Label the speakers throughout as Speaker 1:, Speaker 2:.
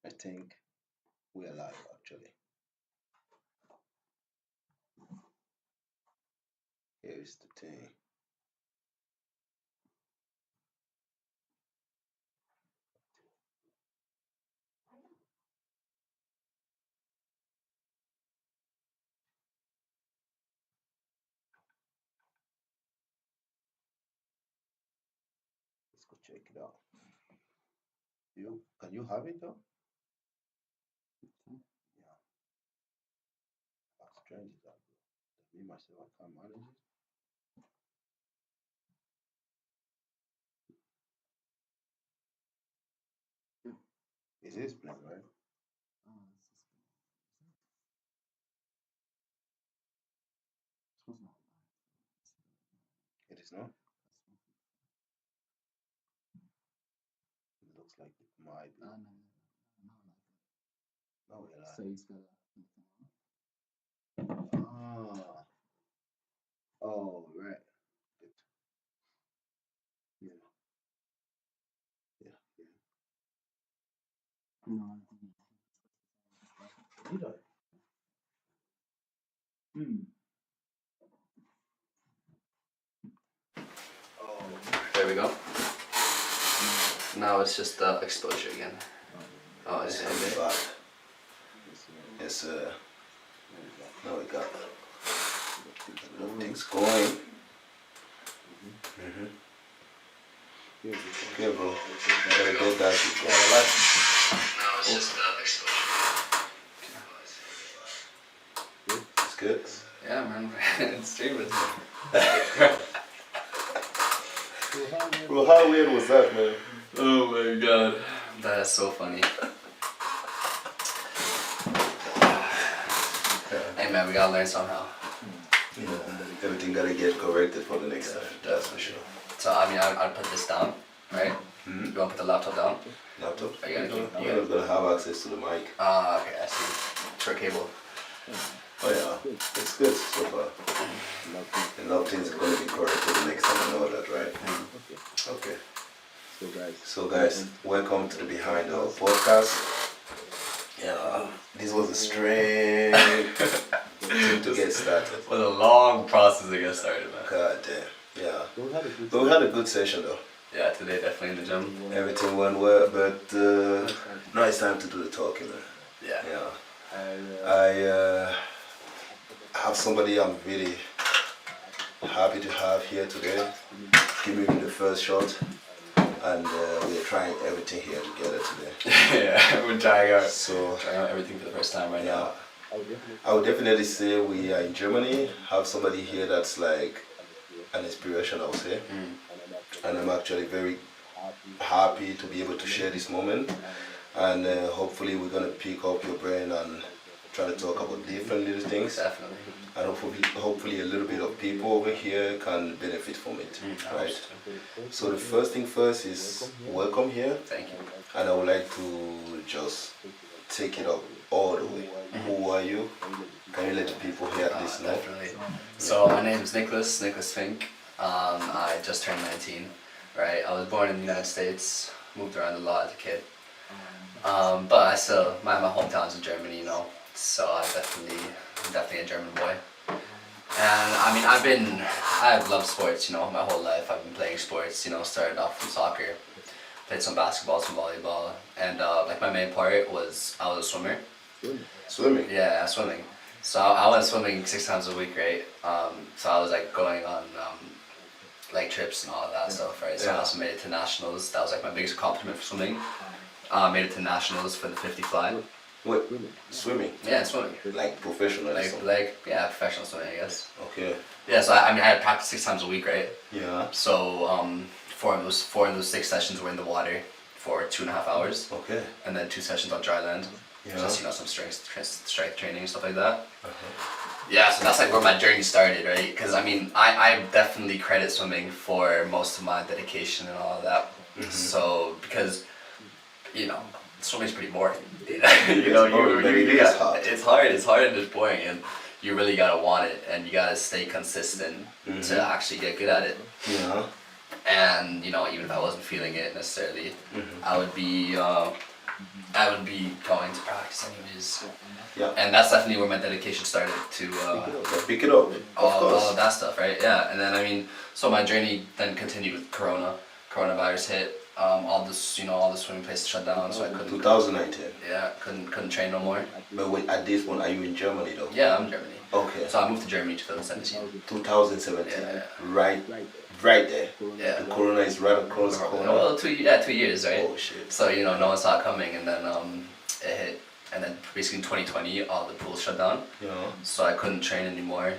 Speaker 1: I think we're live actually. Here's the thing. Let's go check it out. You can you have it though? Yeah. How strange is that, bro? That me myself I can't manage it. It is playing, right? It is not. It looks like it might be. No, we're live. Ah. Oh, right. Good. Yeah. Yeah. Yeah. Did I? Hmm. Oh.
Speaker 2: There we go. Now it's just exposure again. Oh, it's
Speaker 1: It's
Speaker 2: okay.
Speaker 1: bad. Yes, now we got a lot of things going. Mm-hmm. Okay, bro. Gotta get that shit
Speaker 2: Yeah,
Speaker 1: going.
Speaker 2: we're live. Now it's just exposure.
Speaker 1: It's good.
Speaker 2: Yeah, man. It's streaming.
Speaker 1: Bro, how weird was that, man?
Speaker 2: Oh my god. That is so funny. Hey man, we gotta learn somehow.
Speaker 1: Yeah, everything gotta get corrected for the next time. That's for sure.
Speaker 2: So I mean, I'd put this down, right?
Speaker 1: Mm-hmm.
Speaker 2: You wanna put the laptop down?
Speaker 1: Laptop?
Speaker 2: Are you gonna keep?
Speaker 1: You're gonna have access to the mic.
Speaker 2: Ah, okay, I see. Short cable.
Speaker 1: Oh yeah, it's good so far. A lot of things are gonna be corrected the next time I know that, right? Okay. So guys, welcome to the Behind Our podcast. Yeah, this was a strange thing to get started.
Speaker 2: It was a long process to get started, man.
Speaker 1: God damn. Yeah. But we had a good session though.
Speaker 2: Yeah, today definitely in the gym.
Speaker 1: Everything went well, but now it's time to do the talking, man.
Speaker 2: Yeah.
Speaker 1: Yeah. I have somebody I'm really happy to have here today. Give me the first shot, and we're trying everything here together today.
Speaker 2: Yeah, we're trying out
Speaker 1: So
Speaker 2: everything for the first time right
Speaker 1: yeah,
Speaker 2: now.
Speaker 1: I would definitely say we are in Germany. Have somebody here that's like an inspiration, I would say, and I'm actually very happy to be able to share this moment. And hopefully we're gonna pick up your brain and try to talk about different little things.
Speaker 2: Definitely.
Speaker 1: And hopefully a little bit of people over here can benefit from it, right? So the first thing first is welcome here,
Speaker 2: Thank you.
Speaker 1: and I would like to just take it up all the way. Who are you? Can you let the people here at least know?
Speaker 2: Definitely. So my name is NIKFINK. I just turned 19, right? I was born in the United States, moved around a lot as a kid. But I still, my hometown's in Germany, you know, so I'm definitely a German boy. And I mean, I've loved sports, you know, my whole life. I've been playing sports, you know, started off from soccer, played some basketball, some volleyball, and like my main part was I was a swimmer.
Speaker 1: Swimming.
Speaker 2: Yeah, swimming. So I went swimming 6 times a week, right? So I was like going on like trips and all of that stuff, right? So I also made it to nationals. That was like my biggest accomplishment for swimming. Made it to nationals for the 50 fly.
Speaker 1: Wait, swimming?
Speaker 2: Yeah, swimming.
Speaker 1: Like professional?
Speaker 2: Like yeah, professional swimming, I guess.
Speaker 1: Okay.
Speaker 2: Yeah, so I mean I had practice 6 times a week, right?
Speaker 1: Yeah.
Speaker 2: So four of those 6 sessions were in the water for 2.5 hours,
Speaker 1: Okay.
Speaker 2: and then 2 sessions on dry land.
Speaker 1: Yeah.
Speaker 2: Just you know some strength training and stuff like that. Yeah, so that's like where my journey started, right? Because I mean, I definitely credit swimming for most of my dedication and all of that. So because, you know, swimming's pretty boring. You know, it's hard and it's boring, and you really gotta want it, and you gotta stay consistent to actually get good at it.
Speaker 1: Yeah.
Speaker 2: And you know, even if I wasn't feeling it necessarily, I would be I would be going to practice anyways.
Speaker 1: Yeah.
Speaker 2: And that's definitely where my dedication started to
Speaker 1: Pick it up. Of course.
Speaker 2: all of that stuff, right? Yeah. And then I mean, so my journey then continued with coronavirus hit. All the swimming places shut down, so I couldn't.
Speaker 1: 2019.
Speaker 2: Yeah, couldn't train no more.
Speaker 1: But wait, at this point, are you in Germany though?
Speaker 2: Yeah, I'm in Germany.
Speaker 1: Okay.
Speaker 2: So I moved to Germany 2017.
Speaker 1: 2017.
Speaker 2: Yeah.
Speaker 1: Right there.
Speaker 2: Yeah.
Speaker 1: The corona is right across the corner.
Speaker 2: Well, 2 years, right?
Speaker 1: Oh shit.
Speaker 2: So no one saw it coming, and then it hit, and then basically in 2020 all the pools shut down.
Speaker 1: Yeah.
Speaker 2: So I couldn't train anymore.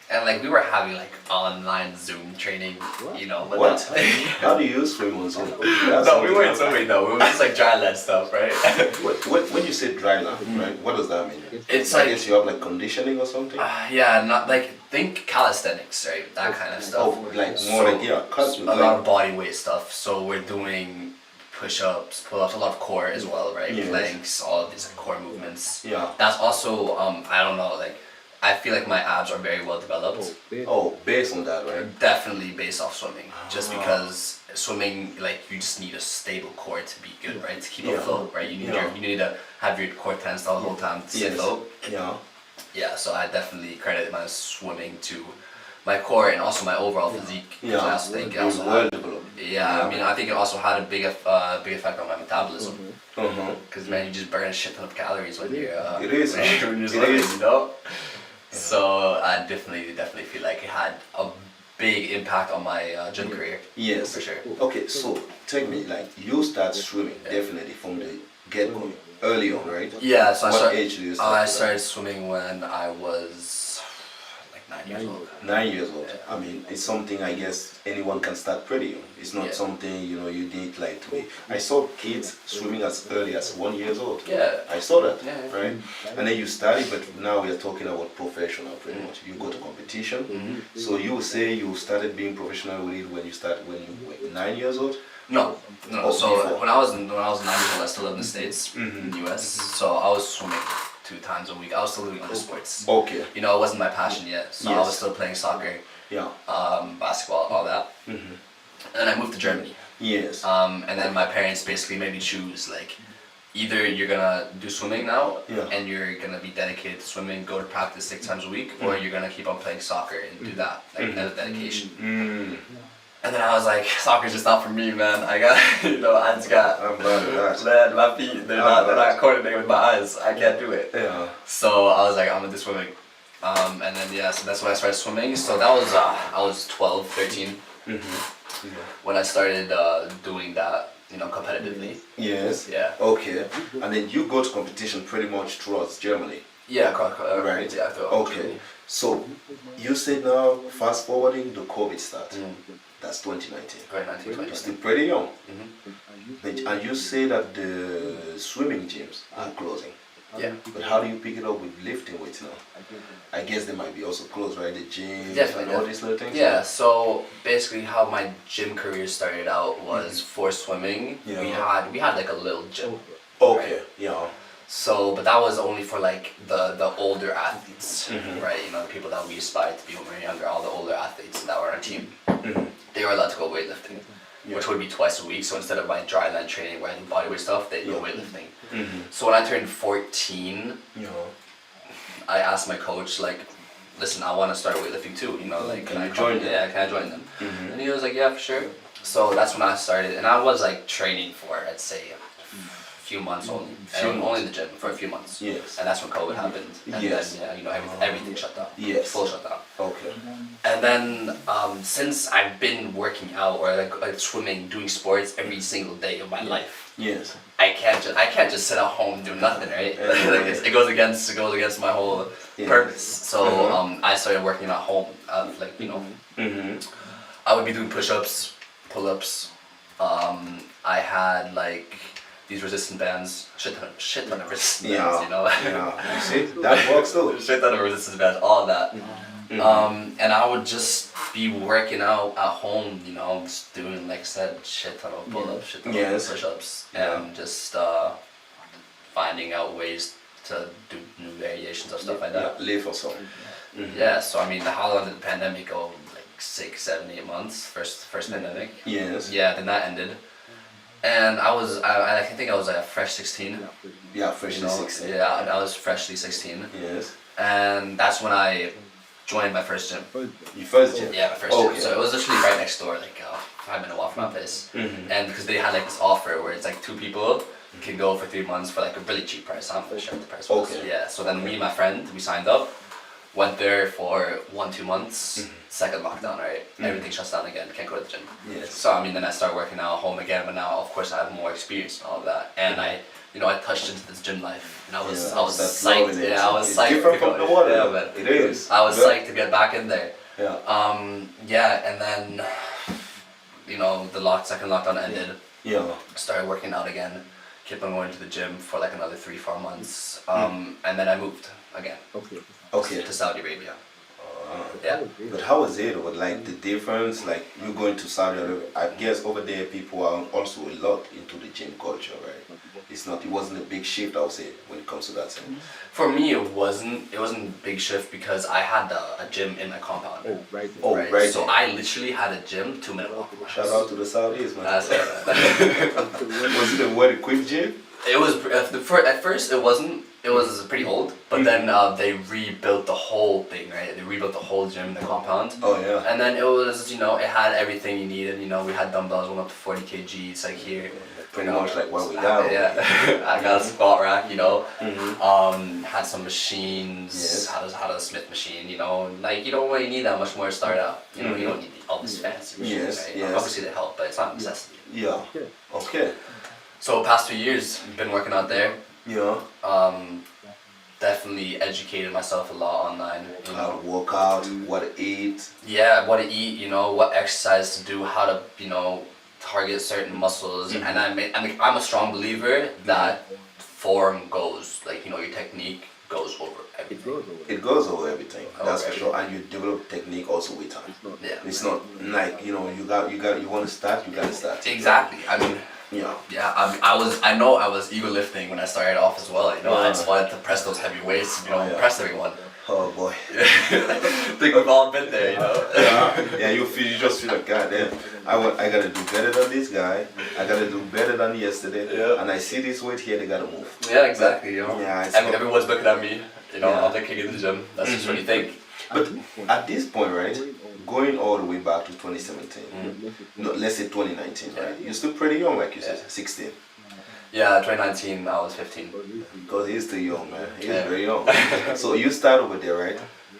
Speaker 2: And like we were having like online Zoom training, but
Speaker 1: What?
Speaker 2: that's-
Speaker 1: How do you swim on Zoom?
Speaker 2: No, we weren't swimming though. We were just like dry land stuff, right?
Speaker 1: When you say dry land, right? What does that mean?
Speaker 2: It's
Speaker 1: I
Speaker 2: like
Speaker 1: guess you have like conditioning or something.
Speaker 2: yeah, not like think calisthenics, right? That kind of stuff.
Speaker 1: Oh, like more like
Speaker 2: A lot of body weight stuff. So we're doing push-ups, pull-ups, a lot of core as well, right?
Speaker 1: Yes.
Speaker 2: Planks, all of these like, core movements.
Speaker 1: Yeah.
Speaker 2: That's also I don't know, like I feel like my abs are very well developed.
Speaker 1: Oh, based on that, right?
Speaker 2: Definitely based off swimming, just because swimming, like you just need a stable core to be good, right? To keep afloat, right? You need to have your core tensed the whole time to stay afloat.
Speaker 1: Yeah.
Speaker 2: Yeah, so I definitely credit my swimming to my core and also my overall physique.
Speaker 1: Yeah.
Speaker 2: I also think it
Speaker 1: It's
Speaker 2: also
Speaker 1: well
Speaker 2: had,
Speaker 1: developed.
Speaker 2: yeah, I mean, I think it also had a big effect on my metabolism. Because man, you just burn a shit ton of calories when you're
Speaker 1: It is.
Speaker 2: when you're swimming, you know. So I definitely feel like it had a big impact on my gym career.
Speaker 1: Yes.
Speaker 2: For sure.
Speaker 1: Okay, so tell me, like, you start swimming definitely from the get-go, early on, right?
Speaker 2: Yeah, so
Speaker 1: What age do you start?
Speaker 2: I started swimming when I was like 9 years old.
Speaker 1: 9 years old. I mean, it's something I guess anyone can start pretty young. It's not
Speaker 2: Yeah.
Speaker 1: something you need like to be. I saw kids swimming as early as 1 year old.
Speaker 2: Yeah.
Speaker 1: I saw that,
Speaker 2: Yeah.
Speaker 1: right? And then you study, but now we are talking about professional pretty much. You go to competition. So you say you started being professional with it when you were 9 years old?
Speaker 2: No.
Speaker 1: Oh,
Speaker 2: So
Speaker 1: before.
Speaker 2: when I was 9 years old, I still lived in the States, in the US. So I was swimming 2 times a week. I was still doing other sports.
Speaker 1: Okay.
Speaker 2: It wasn't my passion yet. So I
Speaker 1: Yes.
Speaker 2: was still playing soccer,
Speaker 1: Yeah.
Speaker 2: basketball, all that. And then I moved to Germany.
Speaker 1: Yes.
Speaker 2: And then my parents basically made me choose like either you're gonna do swimming now
Speaker 1: Yeah.
Speaker 2: and you're gonna be dedicated to swimming, go to practice 6 times a week, or you're gonna keep on playing soccer and do that like as a dedication. And then I was like, soccer's just not for me, man. I got I just got
Speaker 1: I'm bad at that.
Speaker 2: man, my feet they're not coordinating with my eyes. I can't do it.
Speaker 1: Yeah.
Speaker 2: So I was like, I'm gonna do swimming. And then so that's when I started swimming. So that was I was 12, 13 when I started doing that, competitively.
Speaker 1: Yes.
Speaker 2: Yeah.
Speaker 1: Okay. And then you go to competition pretty much towards Germany.
Speaker 2: Yeah,
Speaker 1: Right.
Speaker 2: Yeah, throughout
Speaker 1: Okay.
Speaker 2: Germany.
Speaker 1: So you say now, fast forwarding, the COVID start. That's 2019.
Speaker 2: Right, 1920.
Speaker 1: You're still pretty young. And you say that the swimming gyms are closing.
Speaker 2: Yeah.
Speaker 1: But how do you pick it up with lifting weights now? I guess they might be also closed, right? The gym
Speaker 2: Definitely,
Speaker 1: and all these little things.
Speaker 2: Yeah, so basically how my gym career started out was for swimming.
Speaker 1: Yeah.
Speaker 2: We had like a little gym.
Speaker 1: Okay. Yeah.
Speaker 2: So, but that was only for like the older athletes, right? The people that we aspired to be when we were younger, all the older athletes that were on our team. They were allowed to go weightlifting, which would be twice a week. So instead of my dry land training where I do bodyweight stuff, they go weightlifting. So when I turned 14, I asked my coach, like, listen, I want to start weightlifting too. Like,
Speaker 1: Can I join them?
Speaker 2: Yeah, can I join them? And he was like, yeah, for sure. So that's when I started, and I was like training for, I'd say, a few months only. Only in the gym for a few months.
Speaker 1: Yes.
Speaker 2: And that's when COVID happened. And
Speaker 1: Yes.
Speaker 2: then, everything shut down.
Speaker 1: Yes.
Speaker 2: Full shutdown.
Speaker 1: Okay.
Speaker 2: And then since I've been working out or like swimming, doing sports every single day of my life,
Speaker 1: Yes.
Speaker 2: I can't just sit at home and do nothing, right? Like it goes against my whole purpose. So I started working at home. I would be doing push-ups, pull-ups. I had like these resistant bands, shit ton of resistant bands,
Speaker 1: Yeah. You see, that works too.
Speaker 2: shit ton of resistance bands, all that. And I would just be working out at home, just doing, like I said, shit ton of pull-ups, shit ton of push-ups, and just finding out ways to do new variations of stuff like that.
Speaker 1: Yeah, live or something.
Speaker 2: Yeah, so I mean, how long did the pandemic go? Like 6, 7, 8 months, first pandemic.
Speaker 1: Yes.
Speaker 2: Yeah, then that ended. And I think I was a fresh 16.
Speaker 1: Yeah, freshly 16.
Speaker 2: Yeah, I was freshly 16.
Speaker 1: Yes.
Speaker 2: And that's when I joined my first gym.
Speaker 1: Your first gym?
Speaker 2: Yeah, my first gym. So it was literally right next door, like 5-minute walk from my place. And because they had like this offer where it's like 2 people can go for 3 months for like a really cheap price. I'm not sure what the price was.
Speaker 1: Okay.
Speaker 2: Yeah, so then me and my friend, we signed up, went there for 1-2 months, second lockdown, right? Everything shuts down again, can't go to the gym.
Speaker 1: Yes.
Speaker 2: So I mean, then I started working out at home again, but now of course I have more experience and all of that. And I touched into this gym life, and I was psyched. Yeah, I was
Speaker 1: it's
Speaker 2: psyched.
Speaker 1: different from the water.
Speaker 2: Yeah, man.
Speaker 1: It is.
Speaker 2: I was psyched to get back in there.
Speaker 1: Yeah.
Speaker 2: Yeah, and then the second lockdown ended.
Speaker 1: Yeah.
Speaker 2: Started working out again. Kept on going to the gym for like another 3-4 months. And then I moved again.
Speaker 1: Okay.
Speaker 2: To Saudi Arabia. Yeah.
Speaker 1: But how was it? What like the difference? Like you going to Saudi Arabia? I guess over there people are also a lot into the gym culture, right? It wasn't a big shift, I would say, when it comes to that thing.
Speaker 2: For me, it wasn't a big shift because I had a gym in my compound. Right. So I literally had a gym 2-minute walk from my house.
Speaker 1: Shout out to the Saudis, man.
Speaker 2: That's it.
Speaker 1: Was it a very quick gym?
Speaker 2: It was at first it wasn't. It was pretty old, but then they rebuilt the whole thing, right? They rebuilt the whole gym in the compound.
Speaker 1: Oh yeah.
Speaker 2: And then it was, it had everything you needed. We had dumbbells going up to 40 kgs, like here.
Speaker 1: Pretty much like what we got.
Speaker 2: Yeah. I got a squat rack, had some machines.
Speaker 1: Yes.
Speaker 2: Had a Smith machine, like you don't really need that much more to start out. You don't need all this fancy machines,
Speaker 1: Yes,
Speaker 2: right?
Speaker 1: yes.
Speaker 2: Obviously they help, but it's not a necessity.
Speaker 1: Yeah. Okay.
Speaker 2: So past 2 years, been working out there.
Speaker 1: Yeah.
Speaker 2: Definitely educated myself a lot online.
Speaker 1: How to work out, what to eat.
Speaker 2: Yeah, what to eat. What exercise to do, how to target certain muscles. And I'm a strong believer that form goes, like your technique goes over everything.
Speaker 1: It goes over everything. That's for sure. And you develop technique also with time.
Speaker 2: Yeah.
Speaker 1: It's not like you want to start, you gotta start.
Speaker 2: Exactly. I mean.
Speaker 1: Yeah.
Speaker 2: I know I was ego lifting when I started off as well. I just wanted to press those heavy weights. Impress everyone.
Speaker 1: Oh boy.
Speaker 2: I think we've all been there.
Speaker 1: Yeah. You just feel like, God damn, I gotta do better than this guy. I gotta do better than yesterday.
Speaker 2: Yeah.
Speaker 1: And I see this weight here, they gotta move.
Speaker 2: Yeah, exactly.
Speaker 1: Yeah.
Speaker 2: Everyone's looking at me. I'm the king of the gym. That's just what you think.
Speaker 1: But at this point, right, going all the way back to 2017, no, let's say 2019, right? You're still pretty young, like you said, 16.
Speaker 2: Yeah, 2019, I was 15.
Speaker 1: Because he's still young, man. He's very young. So you start over there, right?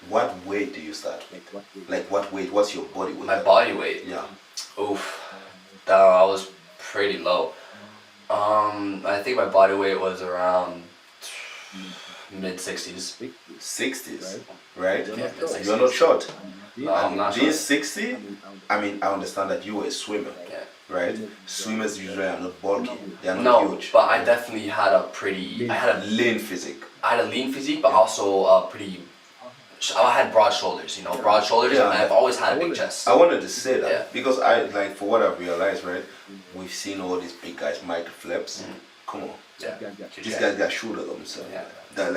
Speaker 1: What weight do you start with? Like what weight? What's your body weight?
Speaker 2: My body weight?
Speaker 1: Yeah.
Speaker 2: Oof. I was pretty low. I think my body weight was around mid-60s.
Speaker 1: 60s, right?
Speaker 2: Yeah, mid-60s.
Speaker 1: You're not short.
Speaker 2: No, I'm not
Speaker 1: Being
Speaker 2: sure.
Speaker 1: 60, I mean, I understand that you were a swimmer, right? Swimmers usually are not bulky. They are not huge.
Speaker 2: But I definitely had a
Speaker 1: lean physique.
Speaker 2: I had a lean physique, but also I had broad shoulders, broad shoulders, and I've always had a big chest.
Speaker 1: I wanted to say that because for what I've realized, right? We've seen all these big guys, Mike Flips. Come on.
Speaker 2: Yeah.
Speaker 1: These guys got shoulder themselves.
Speaker 2: Yeah.
Speaker 1: That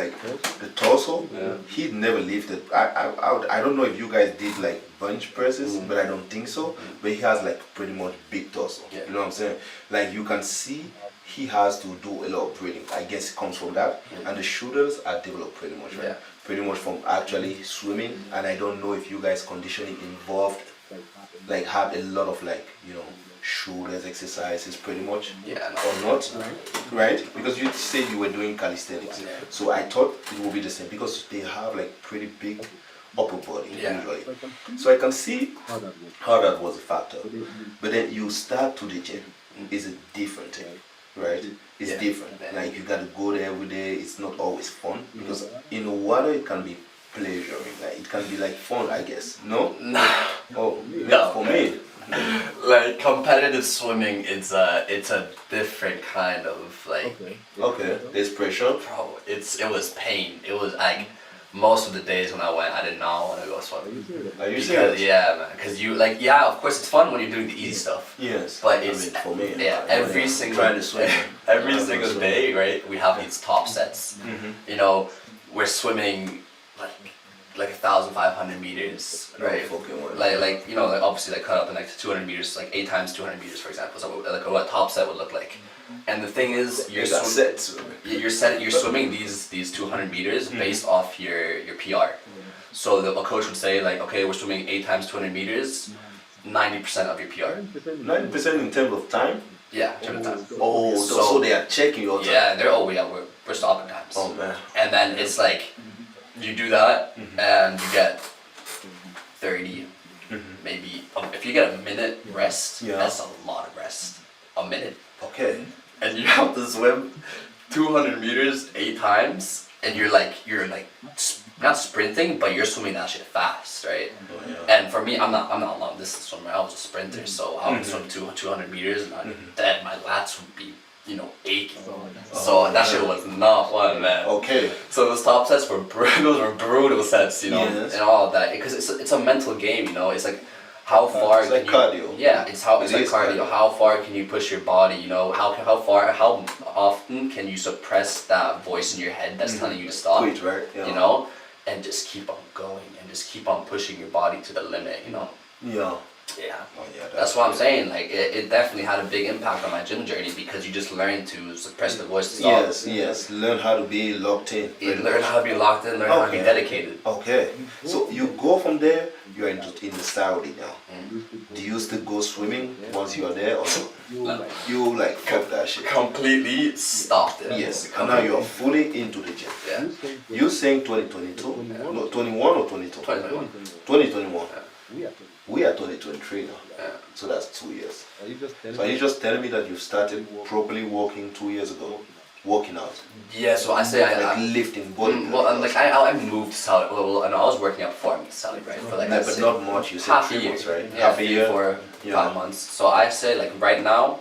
Speaker 1: the torso, he'd never lifted. I don't know if you guys did like bench presses, but I don't think so. But he has like pretty much big torso.
Speaker 2: Yeah.
Speaker 1: You know what I'm saying? Like you can see he has to do a lot of breathing. I guess it comes from that. And the shoulders are developed pretty much, right?
Speaker 2: Yeah.
Speaker 1: Pretty much from actually swimming. And I don't know if you guys conditioning involved, like have a lot of shoulders exercises pretty much or not, right? Because you said you were doing calisthenics, so I thought it would be the same because they have like pretty big upper body usually. So I can see how that was a factor. But then you start to the gym, is a different thing, right? It's different. Like you gotta go there every day. It's not always fun because in the water it can be pleasuring. Like it can be like fun, I guess. No. Oh no. For me.
Speaker 2: Like competitive swimming, it's a different kind of like.
Speaker 1: Okay. There's pressure.
Speaker 2: Bro, it was pain. It was like most of the days when I went, I did not want to go swimming.
Speaker 1: Are you serious?
Speaker 2: Yeah, man. Because of course it's fun when you're doing the easy stuff.
Speaker 1: Yes.
Speaker 2: But it's
Speaker 1: for me.
Speaker 2: every single
Speaker 1: trying to swim.
Speaker 2: Every single day, right? We have these top sets. We're swimming like like 1,500 meters, right? Like you know, like obviously like cut up in like 200 meters, like 8 times 200 meters, for example. So like what a top set would look like. And the thing is, you're swimming these 200 meters based off your PR. So a coach would say like, okay, we're swimming 8 times 200 meters, 90% of your PR.
Speaker 1: 90% in terms of time.
Speaker 2: Yeah, in terms of time.
Speaker 1: Oh, so they are checking your time.
Speaker 2: Yeah, we're stopping times.
Speaker 1: Oh man.
Speaker 2: And then it's like, you do that and you get 30, maybe. If you get a minute rest, that's a lot of rest. A minute.
Speaker 1: Okay.
Speaker 2: And you have to swim 200 meters 8 times, and you're like not sprinting, but you're swimming that shit fast, right?
Speaker 1: Oh, yeah.
Speaker 2: And for me, I'm not a long distance swimmer. I was a sprinter, so I would swim 200 meters, and I'm dead. My lats would be, you know, aching. So that shit was not fun, man.
Speaker 1: Okay.
Speaker 2: So those top sets were brutal sets, you know, and all of that, because it's a mental game, you know. It's like how far
Speaker 1: it's like cardio.
Speaker 2: Yeah, it's like cardio. How far can you push your body? You know, how often can you suppress that voice in your head that's telling you to stop?
Speaker 1: Quit, right? Yeah.
Speaker 2: You know, and just keep on going and just keep on pushing your body to the limit. You know.
Speaker 1: Yeah.
Speaker 2: Yeah.
Speaker 1: Oh, yeah,
Speaker 2: that's what I'm saying. Like it definitely had a big impact on my gym journey because you just learn to suppress the voice to stop.
Speaker 1: Yes. Learn how to be locked in.
Speaker 2: You learn how to be locked in. Learn how to be dedicated.
Speaker 1: Okay. So you go from there. You are in the Saudi now. Do you still go swimming once you are there, or you like fuck that shit?
Speaker 2: Completely stopped it.
Speaker 1: Yes. And now you are fully into the gym.
Speaker 2: Yeah.
Speaker 1: You saying 2022? No, 21 or 22?
Speaker 2: 2021.
Speaker 1: 2021.
Speaker 2: Yeah.
Speaker 1: We are 2023 now.
Speaker 2: Yeah.
Speaker 1: So that's 2 years. So are you just telling me that you started properly walking 2 years ago? Working out?
Speaker 2: Yeah, so I say
Speaker 1: like lifting body.
Speaker 2: Well, like I moved to Saudi. Well, and I was working out before I moved to Saudi, right? For like
Speaker 1: but not much. You said
Speaker 2: half
Speaker 1: 3
Speaker 2: a year,
Speaker 1: months, right?
Speaker 2: Yeah,
Speaker 1: half a year,
Speaker 2: 5 months. So I say like right now,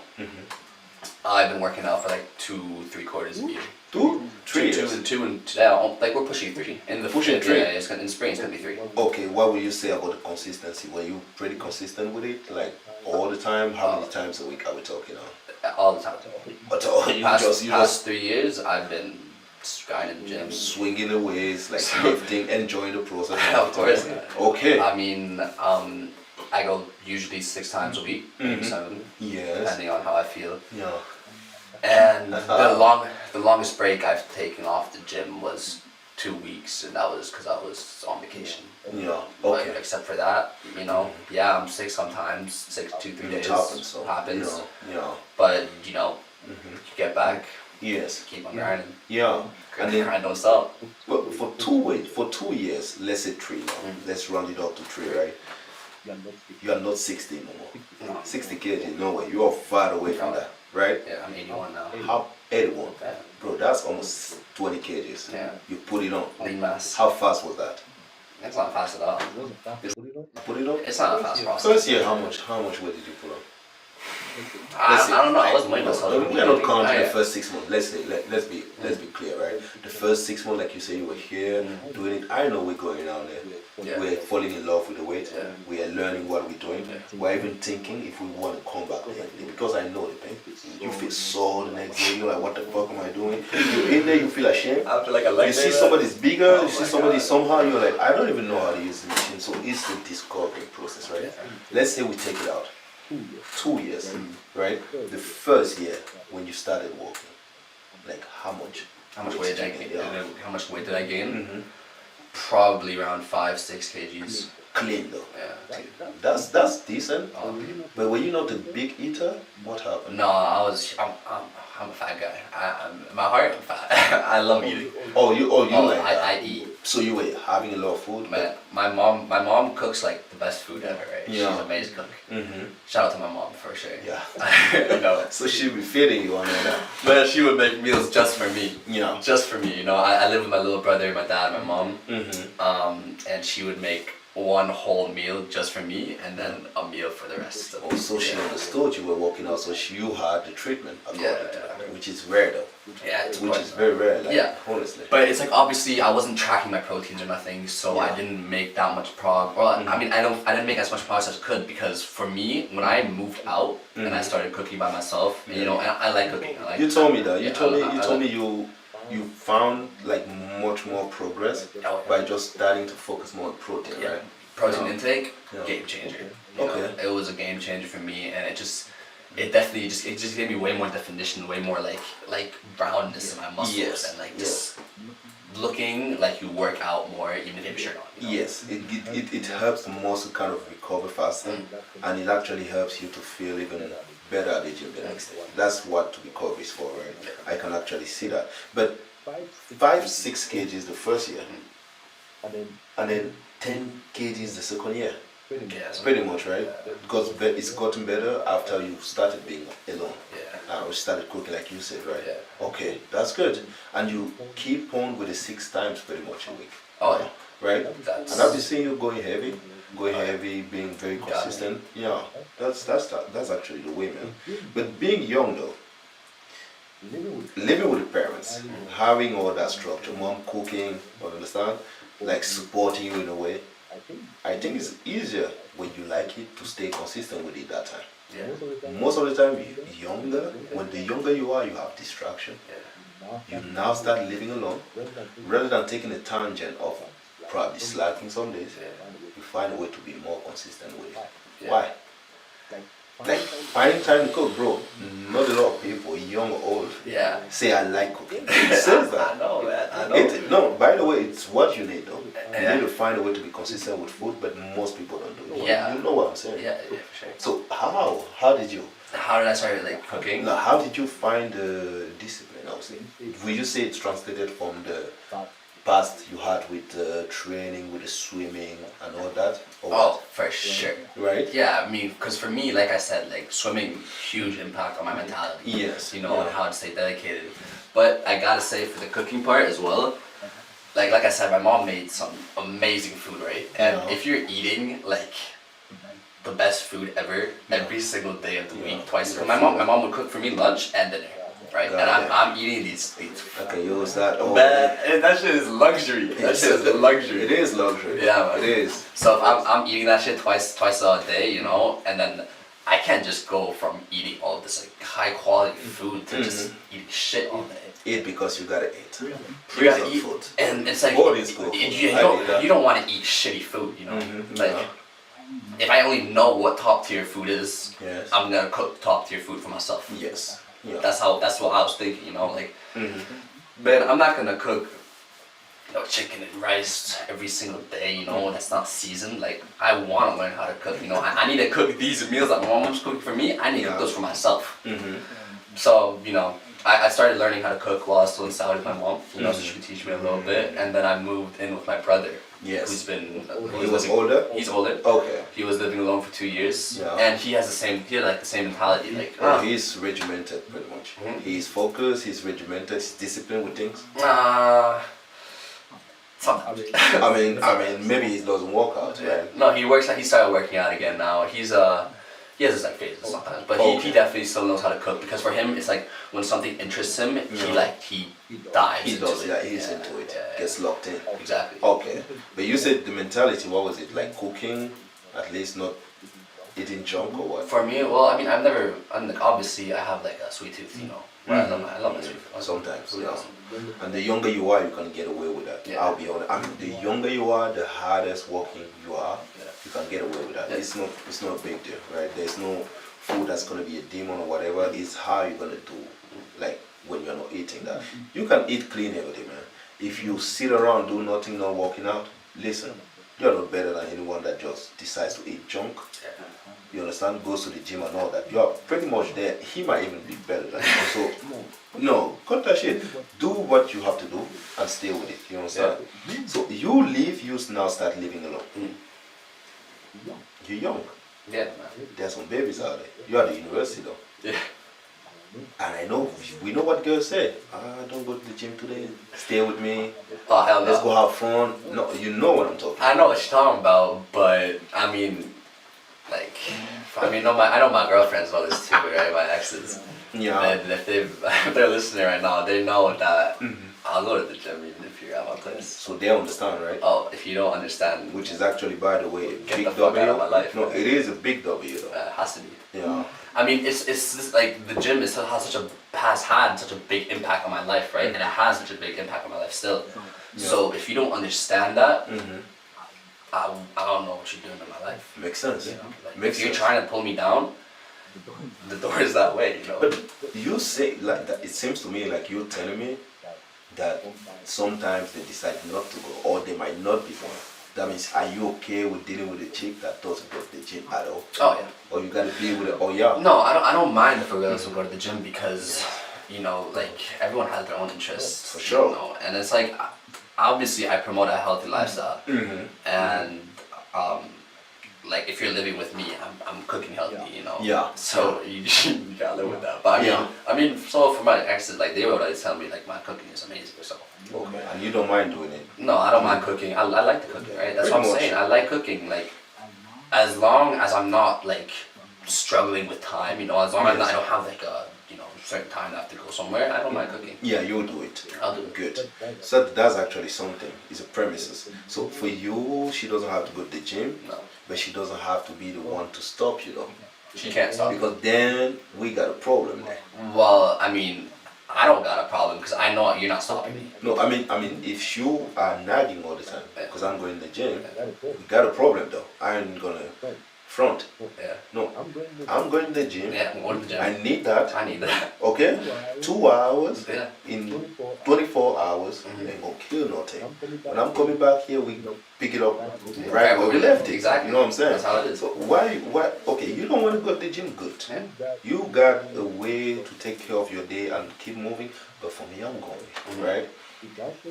Speaker 2: I've been working out for like 2-3 quarters a year.
Speaker 1: 2-3 years.
Speaker 2: Two and yeah, like we're pushing 3 in the
Speaker 1: pushing 3.
Speaker 2: Yeah, in spring it's gonna be 3.
Speaker 1: Okay, what would you say about the consistency? Were you pretty consistent with it, like all the time? How many times a week are we talking now?
Speaker 2: All the time.
Speaker 1: But
Speaker 2: Past 3 years, I've been grinding the gym,
Speaker 1: swinging the weights, like lifting, enjoying the process.
Speaker 2: Of course.
Speaker 1: Okay.
Speaker 2: I mean, I go usually 6 times a week, maybe 7.
Speaker 1: Yes.
Speaker 2: Depending on how I feel.
Speaker 1: Yeah.
Speaker 2: And the longest break I've taken off the gym was 2 weeks, and that was because I was on vacation.
Speaker 1: Yeah.
Speaker 2: But
Speaker 1: Okay.
Speaker 2: except for that, you know, yeah, I'm sick sometimes. 2-3 days happens.
Speaker 1: Yeah.
Speaker 2: But you know, you get back.
Speaker 1: Yes.
Speaker 2: Keep on grinding.
Speaker 1: Yeah. And then
Speaker 2: grind don't stop.
Speaker 1: But for 2 years, let's say 3 now. Let's round it up to 3, right? You are not 60 no more.
Speaker 2: No.
Speaker 1: 60 kg, no way. You are far away from that, right?
Speaker 2: Yeah, I'm 81 now.
Speaker 1: How 81?
Speaker 2: Yeah.
Speaker 1: Bro, that's almost 20 kgs.
Speaker 2: Yeah.
Speaker 1: You put it on.
Speaker 2: Lean mass.
Speaker 1: How fast was that?
Speaker 2: It's not fast at all.
Speaker 1: Put it on?
Speaker 2: It's not a fast process.
Speaker 1: So let's hear how much weight did you put on?
Speaker 2: I don't know. I wasn't weighing myself.
Speaker 1: We are not counting the first 6 months. Let's be clear, right? The first 6 months, like you say, you were here doing it. I know we're going out there.
Speaker 2: Yeah.
Speaker 1: We're falling in love with the weight.
Speaker 2: Yeah.
Speaker 1: We are learning what we're doing. We're even thinking if we want to come back there, because I know the pain. You feel sore the next day. You're like, what the fuck am I doing? You're in there, you feel ashamed.
Speaker 2: I feel like a leg
Speaker 1: You see somebody's bigger. You see somebody somehow. You're like, I don't even know how to use the machine. So it's the discovery process, right? Let's say we take it out. 2 years, right? The first year when you started walking, like how much?
Speaker 2: How much weight did I gain?
Speaker 1: Yeah.
Speaker 2: How much weight did I gain? Probably around 5-6 kgs.
Speaker 1: Clean though.
Speaker 2: Yeah.
Speaker 1: That's decent. But were you not a big eater? What happened?
Speaker 2: No, I'm a fat guy. My heart, I'm fat. I love eating.
Speaker 1: Oh, you like that.
Speaker 2: I eat.
Speaker 1: So you were having a lot of food?
Speaker 2: Man, my mom cooks like the best food ever, right?
Speaker 1: Yeah.
Speaker 2: She's an amazing cook. Shout out to my mom for sure.
Speaker 1: Yeah.
Speaker 2: You know.
Speaker 1: So she'd be feeding you on that.
Speaker 2: Man, she would make meals just for me.
Speaker 1: Yeah.
Speaker 2: Just for me, you know. I live with my little brother, my dad, my mom. And she would make one whole meal just for me, and then a meal for the rest.
Speaker 1: Oh, so she understood you were walking out, so you had the treatment according to that, which is rare though.
Speaker 2: Yeah, it's
Speaker 1: which is very rare, like,
Speaker 2: yeah.
Speaker 1: honestly.
Speaker 2: But it's like obviously I wasn't tracking my proteins or nothing, so I didn't make that much Well, I mean I didn't make as much progress as I could, because for me when I moved out and I started cooking by myself, you know, and I like cooking. I like
Speaker 1: You told me that.
Speaker 2: Yeah,
Speaker 1: You told me you found like much more progress by just starting to focus more on protein, right?
Speaker 2: Protein intake,
Speaker 1: Yeah.
Speaker 2: game changer.
Speaker 1: Okay.
Speaker 2: It was a game changer for me, and it definitely just gave me way more definition, way more like brownness in my muscles,
Speaker 1: Yes.
Speaker 2: and like just looking like you work out more even if you have a shirt on. You know?
Speaker 1: Yes, it helps the muscle kind of recover faster, and it actually helps you to feel even better at the gym the next day. That's what recovery is for, right? I can actually see that. But 5-6 kgs the first year, and then 10 kgs the second year. Pretty much, right? Because it's gotten better after you started being alone. We started cooking like you said, right? Okay, that's good. And you keep on with the 6 times pretty much a week.
Speaker 2: Oh yeah.
Speaker 1: Right? And I've been seeing you going heavy, being very consistent. Yeah, that's actually the way, man. But being young though, living with the parents, having all that structure, mom cooking, you understand, like supporting you in a way. I think it's easier when you like it to stay consistent with it that time. Most of the time, when the younger you are, you have distraction. You now start living alone, rather than taking a tangent of probably slacking some days. You find a way to be more consistent with it. Why? Like finding time to cook, bro. Not a lot of people, young or old, say I like cooking. It says that.
Speaker 2: I know, man. I know.
Speaker 1: No, by the way, it's what you need though. You need to find a way to be consistent with food, but most people don't do it.
Speaker 2: Yeah.
Speaker 1: You know what I'm saying?
Speaker 2: Yeah, for sure.
Speaker 1: So how did you?
Speaker 2: How did I start like cooking?
Speaker 1: Now, how did you find the discipline? I would say. Would you say it's translated from the past you had with training, with the swimming and all that?
Speaker 2: Oh, for sure.
Speaker 1: Right?
Speaker 2: Yeah, I mean, because for me, like I said, like swimming, huge impact on my mentality.
Speaker 1: Yes.
Speaker 2: You know, and how to stay dedicated. But I gotta say, for the cooking part as well, like I said, my mom made some amazing food, right? And if you're eating like the best food ever every single day of the week, twice. My mom would cook for me lunch and dinner, right? And I'm eating these.
Speaker 1: Okay, you was that. Oh,
Speaker 2: man, that shit is luxury. That shit is luxury.
Speaker 1: It is luxury.
Speaker 2: Yeah, man.
Speaker 1: It is.
Speaker 2: So if I'm eating that shit twice a day, you know, and then I can't just go from eating all this like high quality food to just eating shit all day.
Speaker 1: Eat because you gotta eat.
Speaker 2: You gotta eat food, and it's like you don't want to eat shitty food, you know. Like if I only know what top tier food is, I'm gonna cook top tier food for myself.
Speaker 1: Yes. Yeah.
Speaker 2: That's what I was thinking, you know, like. But I'm not gonna cook, chicken and rice every single day, you know. That's not seasoned. Like I want to learn how to cook, you know. I need to cook these meals that my mom's cooking for me. I need to cook those for myself. So you know, I started learning how to cook while I was still in Saudi with my mom, you know, so she could teach me a little bit, and then I moved in with my brother.
Speaker 1: Yes.
Speaker 2: Who's been
Speaker 1: he was older?
Speaker 2: He's older.
Speaker 1: Okay.
Speaker 2: He was living alone for 2 years.
Speaker 1: Yeah.
Speaker 2: And he had the same mentality, like
Speaker 1: he's regimented pretty much. He's focused, he's regimented, he's disciplined with things.
Speaker 2: Sometimes.
Speaker 1: I mean maybe it doesn't work out, right?
Speaker 2: No, he started working out again now. He has his like phases sometimes, but he definitely still knows how to cook, because for him it's like when something interests him, he dives.
Speaker 1: He does,
Speaker 2: into it.
Speaker 1: he's into it. Gets locked in.
Speaker 2: Exactly.
Speaker 1: Okay. But you said the mentality, what was it? Like cooking, at least not eating junk or what?
Speaker 2: For me, well, I mean, obviously I have like a sweet tooth, you know. I love my sweet tooth.
Speaker 1: Sometimes, And the younger you are, you can get away with that. I'll be honest. I mean, the younger you are, the hardest working you are, you can get away with that. It's not a big deal, right? There's no food that's gonna be a demon or whatever. It's how you're gonna do, like when you're not eating that. You can eat clean every day, man. If you sit around, do nothing, not working out, listen, you're not better than anyone that just decides to eat junk. You understand? Goes to the gym and all that. You're pretty much there. He might even be better than you. So, no, cut that shit. Do what you have to do and stay with it. You understand? So you leave, you now start living alone. You're young.
Speaker 2: Yeah, man.
Speaker 1: There's some babies out there. You're at the university though.
Speaker 2: Yeah.
Speaker 1: And I know, we know what girls say. Don't go to the gym today. Stay with me.
Speaker 2: Oh, hell no.
Speaker 1: Let's go have fun. No, you know what I'm talking about.
Speaker 2: I know what you're talking about, but I mean, like, I know my girlfriends know this too, right? My exes.
Speaker 1: Yeah.
Speaker 2: And if they're listening right now, they know that I'll go to the gym even if you're at my place.
Speaker 1: So they understand, right?
Speaker 2: Oh, if you don't understand,
Speaker 1: Which is actually, by the way, a
Speaker 2: get
Speaker 1: big
Speaker 2: the fuck
Speaker 1: W.
Speaker 2: out of my life.
Speaker 1: No,
Speaker 2: man.
Speaker 1: it is a big W though.
Speaker 2: It has to be.
Speaker 1: Yeah.
Speaker 2: I mean, it's just like the gym has such a has had such a big impact on my life, right? And it has such a big impact on my life still.
Speaker 1: Yeah.
Speaker 2: So if you don't understand that,
Speaker 1: Mm-hmm.
Speaker 2: I don't know what you're doing in my life.
Speaker 1: Makes sense.
Speaker 2: You know? Like,
Speaker 1: Makes
Speaker 2: if you're
Speaker 1: sense.
Speaker 2: trying to pull me down, the door is that way. You know.
Speaker 1: But you say like that. It seems to me like you're telling me that sometimes they decide not to go, or they might not be going. That means, are you okay with dealing with a chick that doesn't go to the gym at all?
Speaker 2: Oh yeah.
Speaker 1: Or you gotta deal with it? Oh yeah.
Speaker 2: No, I don't mind if a girl doesn't go to the gym because, you know, like everyone has their own interests.
Speaker 1: For sure.
Speaker 2: You know? And it's like, obviously I promote a healthy lifestyle,
Speaker 1: Mm-hmm.
Speaker 2: and like if you're living with me, I'm cooking healthy, you know.
Speaker 1: Yeah.
Speaker 2: So you gotta live with that. But
Speaker 1: Yeah.
Speaker 2: I mean, so for my exes, like they would always tell me like my cooking is amazing. So
Speaker 1: Okay. And you don't mind doing it?
Speaker 2: no, I don't mind cooking. I like the cooking, right? That's
Speaker 1: Pretty
Speaker 2: what I'm
Speaker 1: much.
Speaker 2: saying. I like cooking, like as long as I'm not like struggling with time, you know, as long as I don't have like a certain time I have to go somewhere, I don't mind cooking.
Speaker 1: Yeah, you'll do it.
Speaker 2: I'll do it.
Speaker 1: Good. So that's actually something. It's a premises. So for you, she doesn't have to go to the gym,
Speaker 2: No,
Speaker 1: but she doesn't have to be the one to stop you though.
Speaker 2: she can't stop me.
Speaker 1: Because then we got a problem there.
Speaker 2: Well, I mean, I don't got a problem because I know you're not stopping me.
Speaker 1: No, I mean, if you are nagging all the time, because I'm going to the gym, we got a problem though. I ain't gonna front.
Speaker 2: Yeah.
Speaker 1: No, I'm going to the gym.
Speaker 2: Yeah, I'm going to the gym.
Speaker 1: I need that.
Speaker 2: I need that.
Speaker 1: Okay? 2 hours
Speaker 2: Yeah.
Speaker 1: in 24 hours ain't gonna kill nothing. When I'm coming back here, we pick it up right where we left it.
Speaker 2: Exactly.
Speaker 1: You know what I'm saying?
Speaker 2: That's how it is.
Speaker 1: So why, okay, you don't want to go to the gym, good.
Speaker 2: Yeah.
Speaker 1: You got a way to take care of your day and keep moving, but for me, I'm going, right?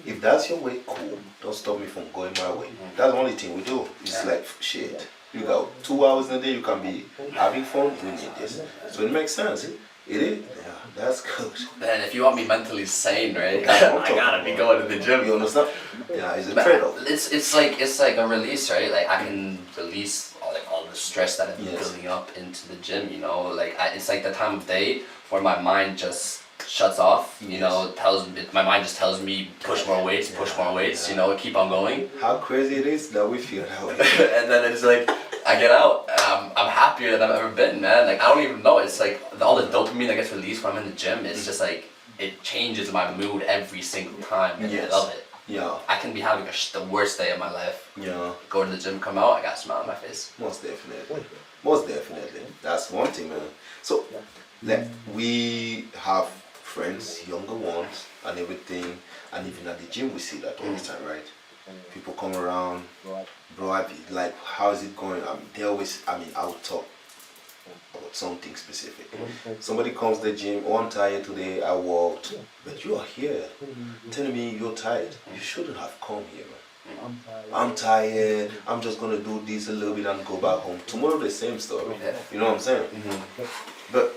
Speaker 1: If that's your way, cool. Don't stop me from going my way. That's the only thing we do. It's
Speaker 2: Yeah.
Speaker 1: like, shit. You got 2 hours in a day, you can be having fun, we need this. So it makes sense. It is? Yeah, that's good.
Speaker 2: And if you want me mentally sane, right,
Speaker 1: That's what I'm
Speaker 2: I gotta be
Speaker 1: talking
Speaker 2: going to the gym.
Speaker 1: You understand? Yeah, it's a
Speaker 2: But
Speaker 1: trade-off.
Speaker 2: it's like a release, right? Like I can release all the stress that I've been
Speaker 1: Yes.
Speaker 2: building up into the gym. You know, like it's like the time of day where my mind just shuts off. You know, my mind just tells me push more weights,
Speaker 1: Yeah.
Speaker 2: you know, keep on going.
Speaker 1: How crazy it is that we feel that way.
Speaker 2: And then it's like I get out and I'm happier than I've ever been, man. Like I don't even know. It's like all the dopamine that gets released when I'm in the gym. It's just like it changes my mood every single time, and
Speaker 1: Yes.
Speaker 2: I love it.
Speaker 1: Yeah,
Speaker 2: I can be having the worst day of my life.
Speaker 1: yeah,
Speaker 2: Go to the gym, come out, I got a smile on my face.
Speaker 1: most definitely. Most definitely. That's one thing, man. So, like, we have friends, younger ones, and everything, and even at the gym we see that all the time, right? People come around, bro, like, how is it going? They always, I'll talk about something specific. Somebody comes to the gym, oh, I'm tired today, I walked, but you are here telling me you're tired. You shouldn't have come here, man. I'm tired, I'm just gonna do this a little bit and go back home. Tomorrow the same story.
Speaker 2: Yeah.
Speaker 1: You know what I'm saying? But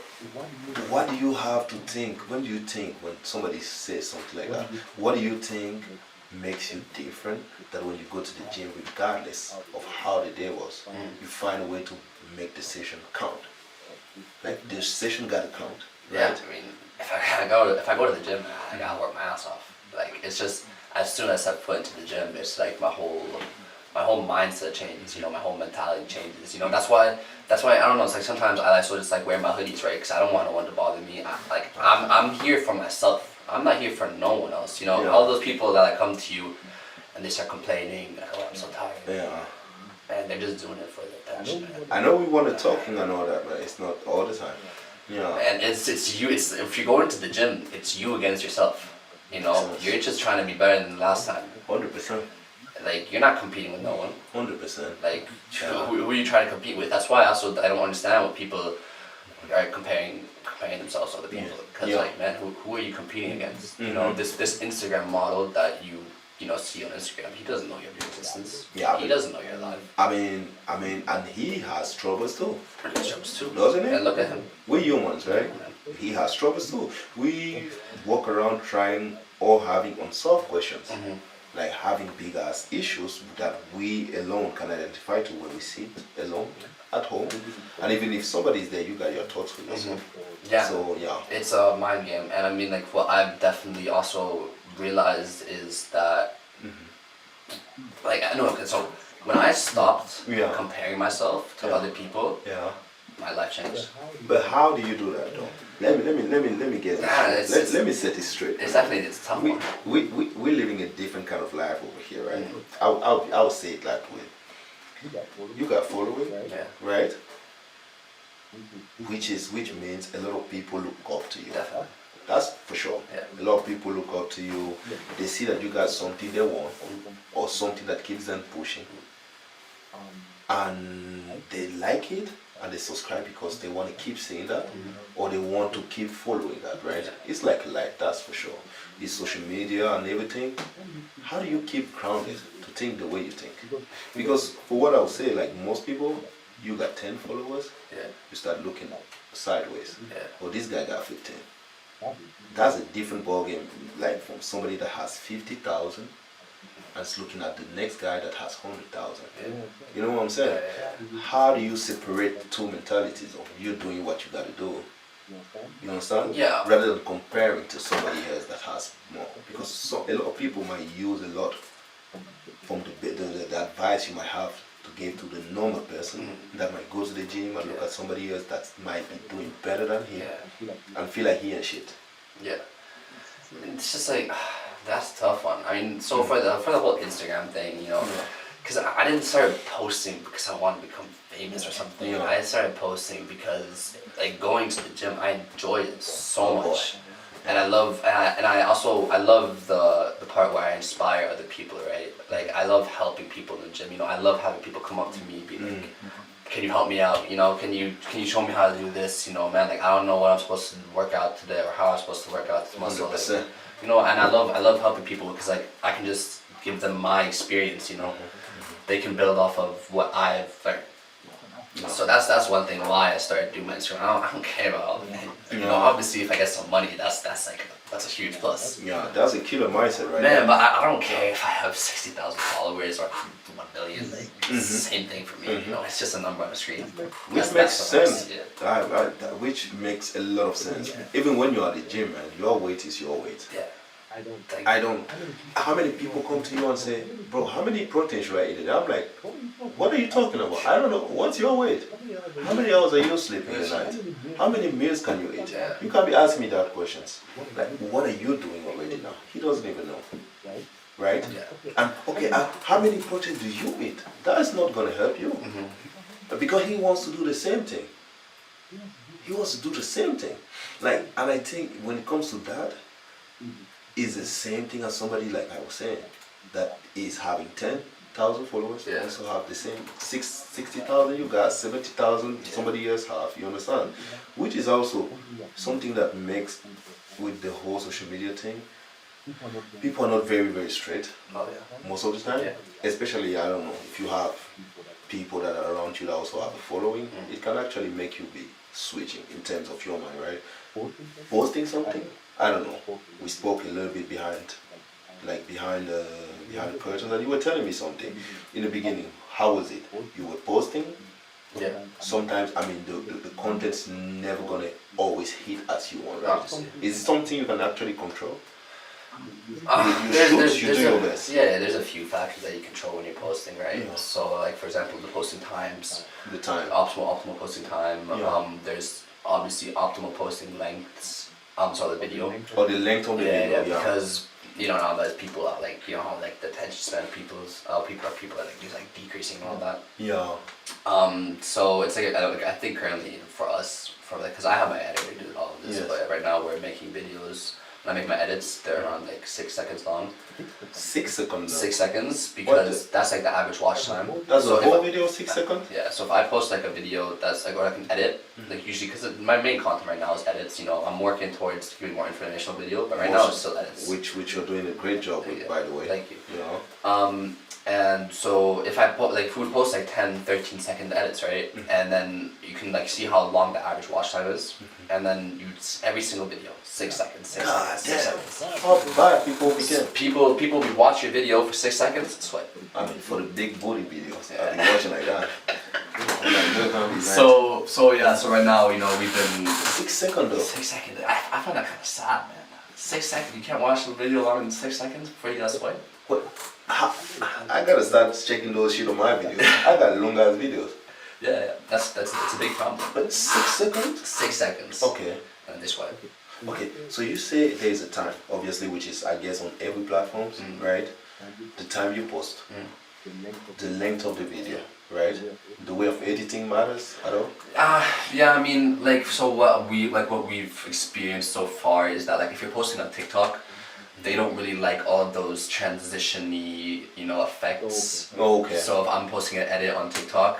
Speaker 1: what do you have to think? When do you think when somebody says something like that? What do you think makes you different that when you go to the gym, regardless of how the day was, you find a way to make the session count? Like the session gotta count,
Speaker 2: Yeah,
Speaker 1: right?
Speaker 2: I mean, if I go to the gym, I gotta work my ass off. Like it's just as soon as I step foot into the gym, it's like my whole mindset changes. You know, my whole mentality changes. You know, that's why I don't know. It's like sometimes I also just like wear my hoodies, right? Because I don't want no one to bother me. I'm here for myself. I'm not here for no one else. You know,
Speaker 1: Yeah.
Speaker 2: all those people that come to you and they start complaining, like, oh, I'm so tired.
Speaker 1: Yeah.
Speaker 2: And they're just doing it for the attention.
Speaker 1: I know we want to talking and all that, but it's not all the time. Yeah.
Speaker 2: And it's you. It's if you go into the gym, it's you against yourself. You know,
Speaker 1: Yes.
Speaker 2: you're just trying to be better than last time.
Speaker 1: 100%.
Speaker 2: Like you're not competing with no one.
Speaker 1: 100%.
Speaker 2: Like
Speaker 1: Yeah.
Speaker 2: who you trying to compete with? That's why also I don't understand what people are comparing themselves to other people. Because
Speaker 1: Yeah.
Speaker 2: like man, who are you competing against? You know,
Speaker 1: Mhm.
Speaker 2: this Instagram model that you see on Instagram. He doesn't know your existence.
Speaker 1: Yeah,
Speaker 2: He
Speaker 1: but-
Speaker 2: doesn't know you're alive.
Speaker 1: I mean, and he has troubles too,
Speaker 2: And his jobs too.
Speaker 1: doesn't he?
Speaker 2: And look at him.
Speaker 1: We're humans, right? He has troubles too. We walk around trying or having unsolved questions, like having big ass issues that we alone can identify to when we sit alone at home. And even if somebody's there, you got your thoughts for yourself.
Speaker 2: Yeah.
Speaker 1: So yeah.
Speaker 2: It's a mind game, and I mean, like, what I've definitely also realized is that, like, I know, so when I stopped comparing myself to other people, my life changed.
Speaker 1: But how do you do that though? Let me get this. Let me set it straight.
Speaker 2: It's definitely a tough one.
Speaker 1: We're living a different kind of life over here, right? I'll say it that way. You got following, right? Which means a lot of people look up to you.
Speaker 2: Definitely.
Speaker 1: That's for sure. A lot of people look up to you. They see that you got something they want or something that keeps them pushing, and they like it and they subscribe because they want to keep seeing that or they want to keep following that, right? It's like life, that's for sure. It's social media and everything. How do you keep grounded to think the way you think? Because for what I would say, like most people, you got 10 followers, you start looking sideways. Oh, this guy got 15. That's a different ballgame, like from somebody that has 50,000 and is looking at the next guy that has 100,000. You know what I'm saying? How do you separate two mentalities of you doing what you got to do? You understand?
Speaker 2: Yeah.
Speaker 1: Rather than comparing to somebody else that has more, because a lot of people might use a lot from the advice you might have to give to the normal person that might go to the gym and look at somebody else that might be doing better than him and feel like he ain't shit.
Speaker 2: Yeah. It's just like, that's a tough one. I mean, so for the whole Instagram thing, you know, because I didn't start posting because I wanted to become famous or something. I started posting because, like, going to the gym, I enjoy it so much. And I love, and I love the part where I inspire other people, right? Like, I love helping people in the gym. You know, I love having people come up to me, be like, "Can you help me out? You know, can you show me how to do this? You know, man, like, I don't know what I'm supposed to work out today or how I'm supposed to work out this muscle." Like, you know, and I love helping people because, like, I can just give them my experience. You know, they can build off of what I've learned. So that's one thing why I started doing my Instagram. I don't care about all that. You know, obviously if I get some money, that's a huge plus.
Speaker 1: Yeah, that's a killer mindset, right?
Speaker 2: Man, but I don't care if I have 60,000 followers or 1 million. Like, it's the same thing for me. You know, it's just a number on the screen.
Speaker 1: Which makes sense. Which makes a lot of sense. Even when you're at the gym, man, your weight is your weight.
Speaker 2: Yeah.
Speaker 1: I don't. How many people come to you and say, "Bro, how many protein should I eat?" I'm like, "What are you talking about? I don't know. What's your weight? How many hours are you sleeping at night? How many meals can you eat?" You can't be asking me that questions. Like, what are you doing already now? He doesn't even know, right? And okay, how many protein do you eat? That's not gonna help you, because he wants to do the same thing. He wants to do the same thing. Like, and I think when it comes to that, is the same thing as somebody, like I was saying, that is having 10,000 followers, also have the same 60,000, you got 70,000, somebody else have, you understand? Which is also something that makes, with the whole social media thing, people are not very, very straight most of the time. Especially, I don't know, if you have people that are around you that also have a following, it can actually make you be switching in terms of your mind, right? Posting something, I don't know. We spoke a little bit behind the curtains, and you were telling me something in the beginning. How was it? You were posting. Sometimes, I mean, the content's never gonna always hit as you want, right? Is it something you can actually control? You do your best.
Speaker 2: Yeah, there's a few factors that you control when you're posting, right? So, like, for example, the posting times.
Speaker 1: The time.
Speaker 2: Optimal posting time. There's obviously optimal posting lengths. So the video.
Speaker 1: Or the length of the video.
Speaker 2: Because, you know, now there's people that, like, you know how, like, the attention span of people are like is like decreasing and all that. So it's like I think currently for us, because I have my editor do all of this, but right now we're making videos. When I make my edits, they're around like 6 seconds long.
Speaker 1: 6 seconds?
Speaker 2: 6 seconds, because that's like the average watch time.
Speaker 1: That's the whole video, 6 seconds?
Speaker 2: Yeah, so if I post like a video that's like, or I can edit, like usually, because my main content right now is edits, you know, I'm working towards giving more informational video, but right now it's still edits.
Speaker 1: Which you're doing a great job with, by the way.
Speaker 2: Thank you. And so if I post like 10, 13-second edits, right? And then you can like see how long the average watch time is, and then every single video, 6 seconds, 6 seconds, 6 seconds.
Speaker 1: How bad people became.
Speaker 2: People will watch your video for 6 seconds, sweat.
Speaker 1: I mean, for the big booty videos, I've been watching like that.
Speaker 2: So right now, you know, we've been
Speaker 1: 6 seconds though.
Speaker 2: 6 seconds. I find that kind of sad, man. 6 seconds. You can't watch the video longer than 6 seconds before you gotta swipe.
Speaker 1: What? I gotta start checking those shit on my videos. I got long ass videos.
Speaker 2: Yeah. That's a big problem.
Speaker 1: But 6 seconds?
Speaker 2: 6 seconds.
Speaker 1: Okay.
Speaker 2: And they swipe.
Speaker 1: Okay. So you say there's a time, obviously, which is I guess on every platform, right? The time you post, the length of the video, right? The way of editing matters at all.
Speaker 2: Yeah. I mean, like, so what we've experienced so far is that, like, if you're posting on TikTok, they don't really like all of those transition-y, effects.
Speaker 1: Oh, okay.
Speaker 2: So if I'm posting an edit on TikTok,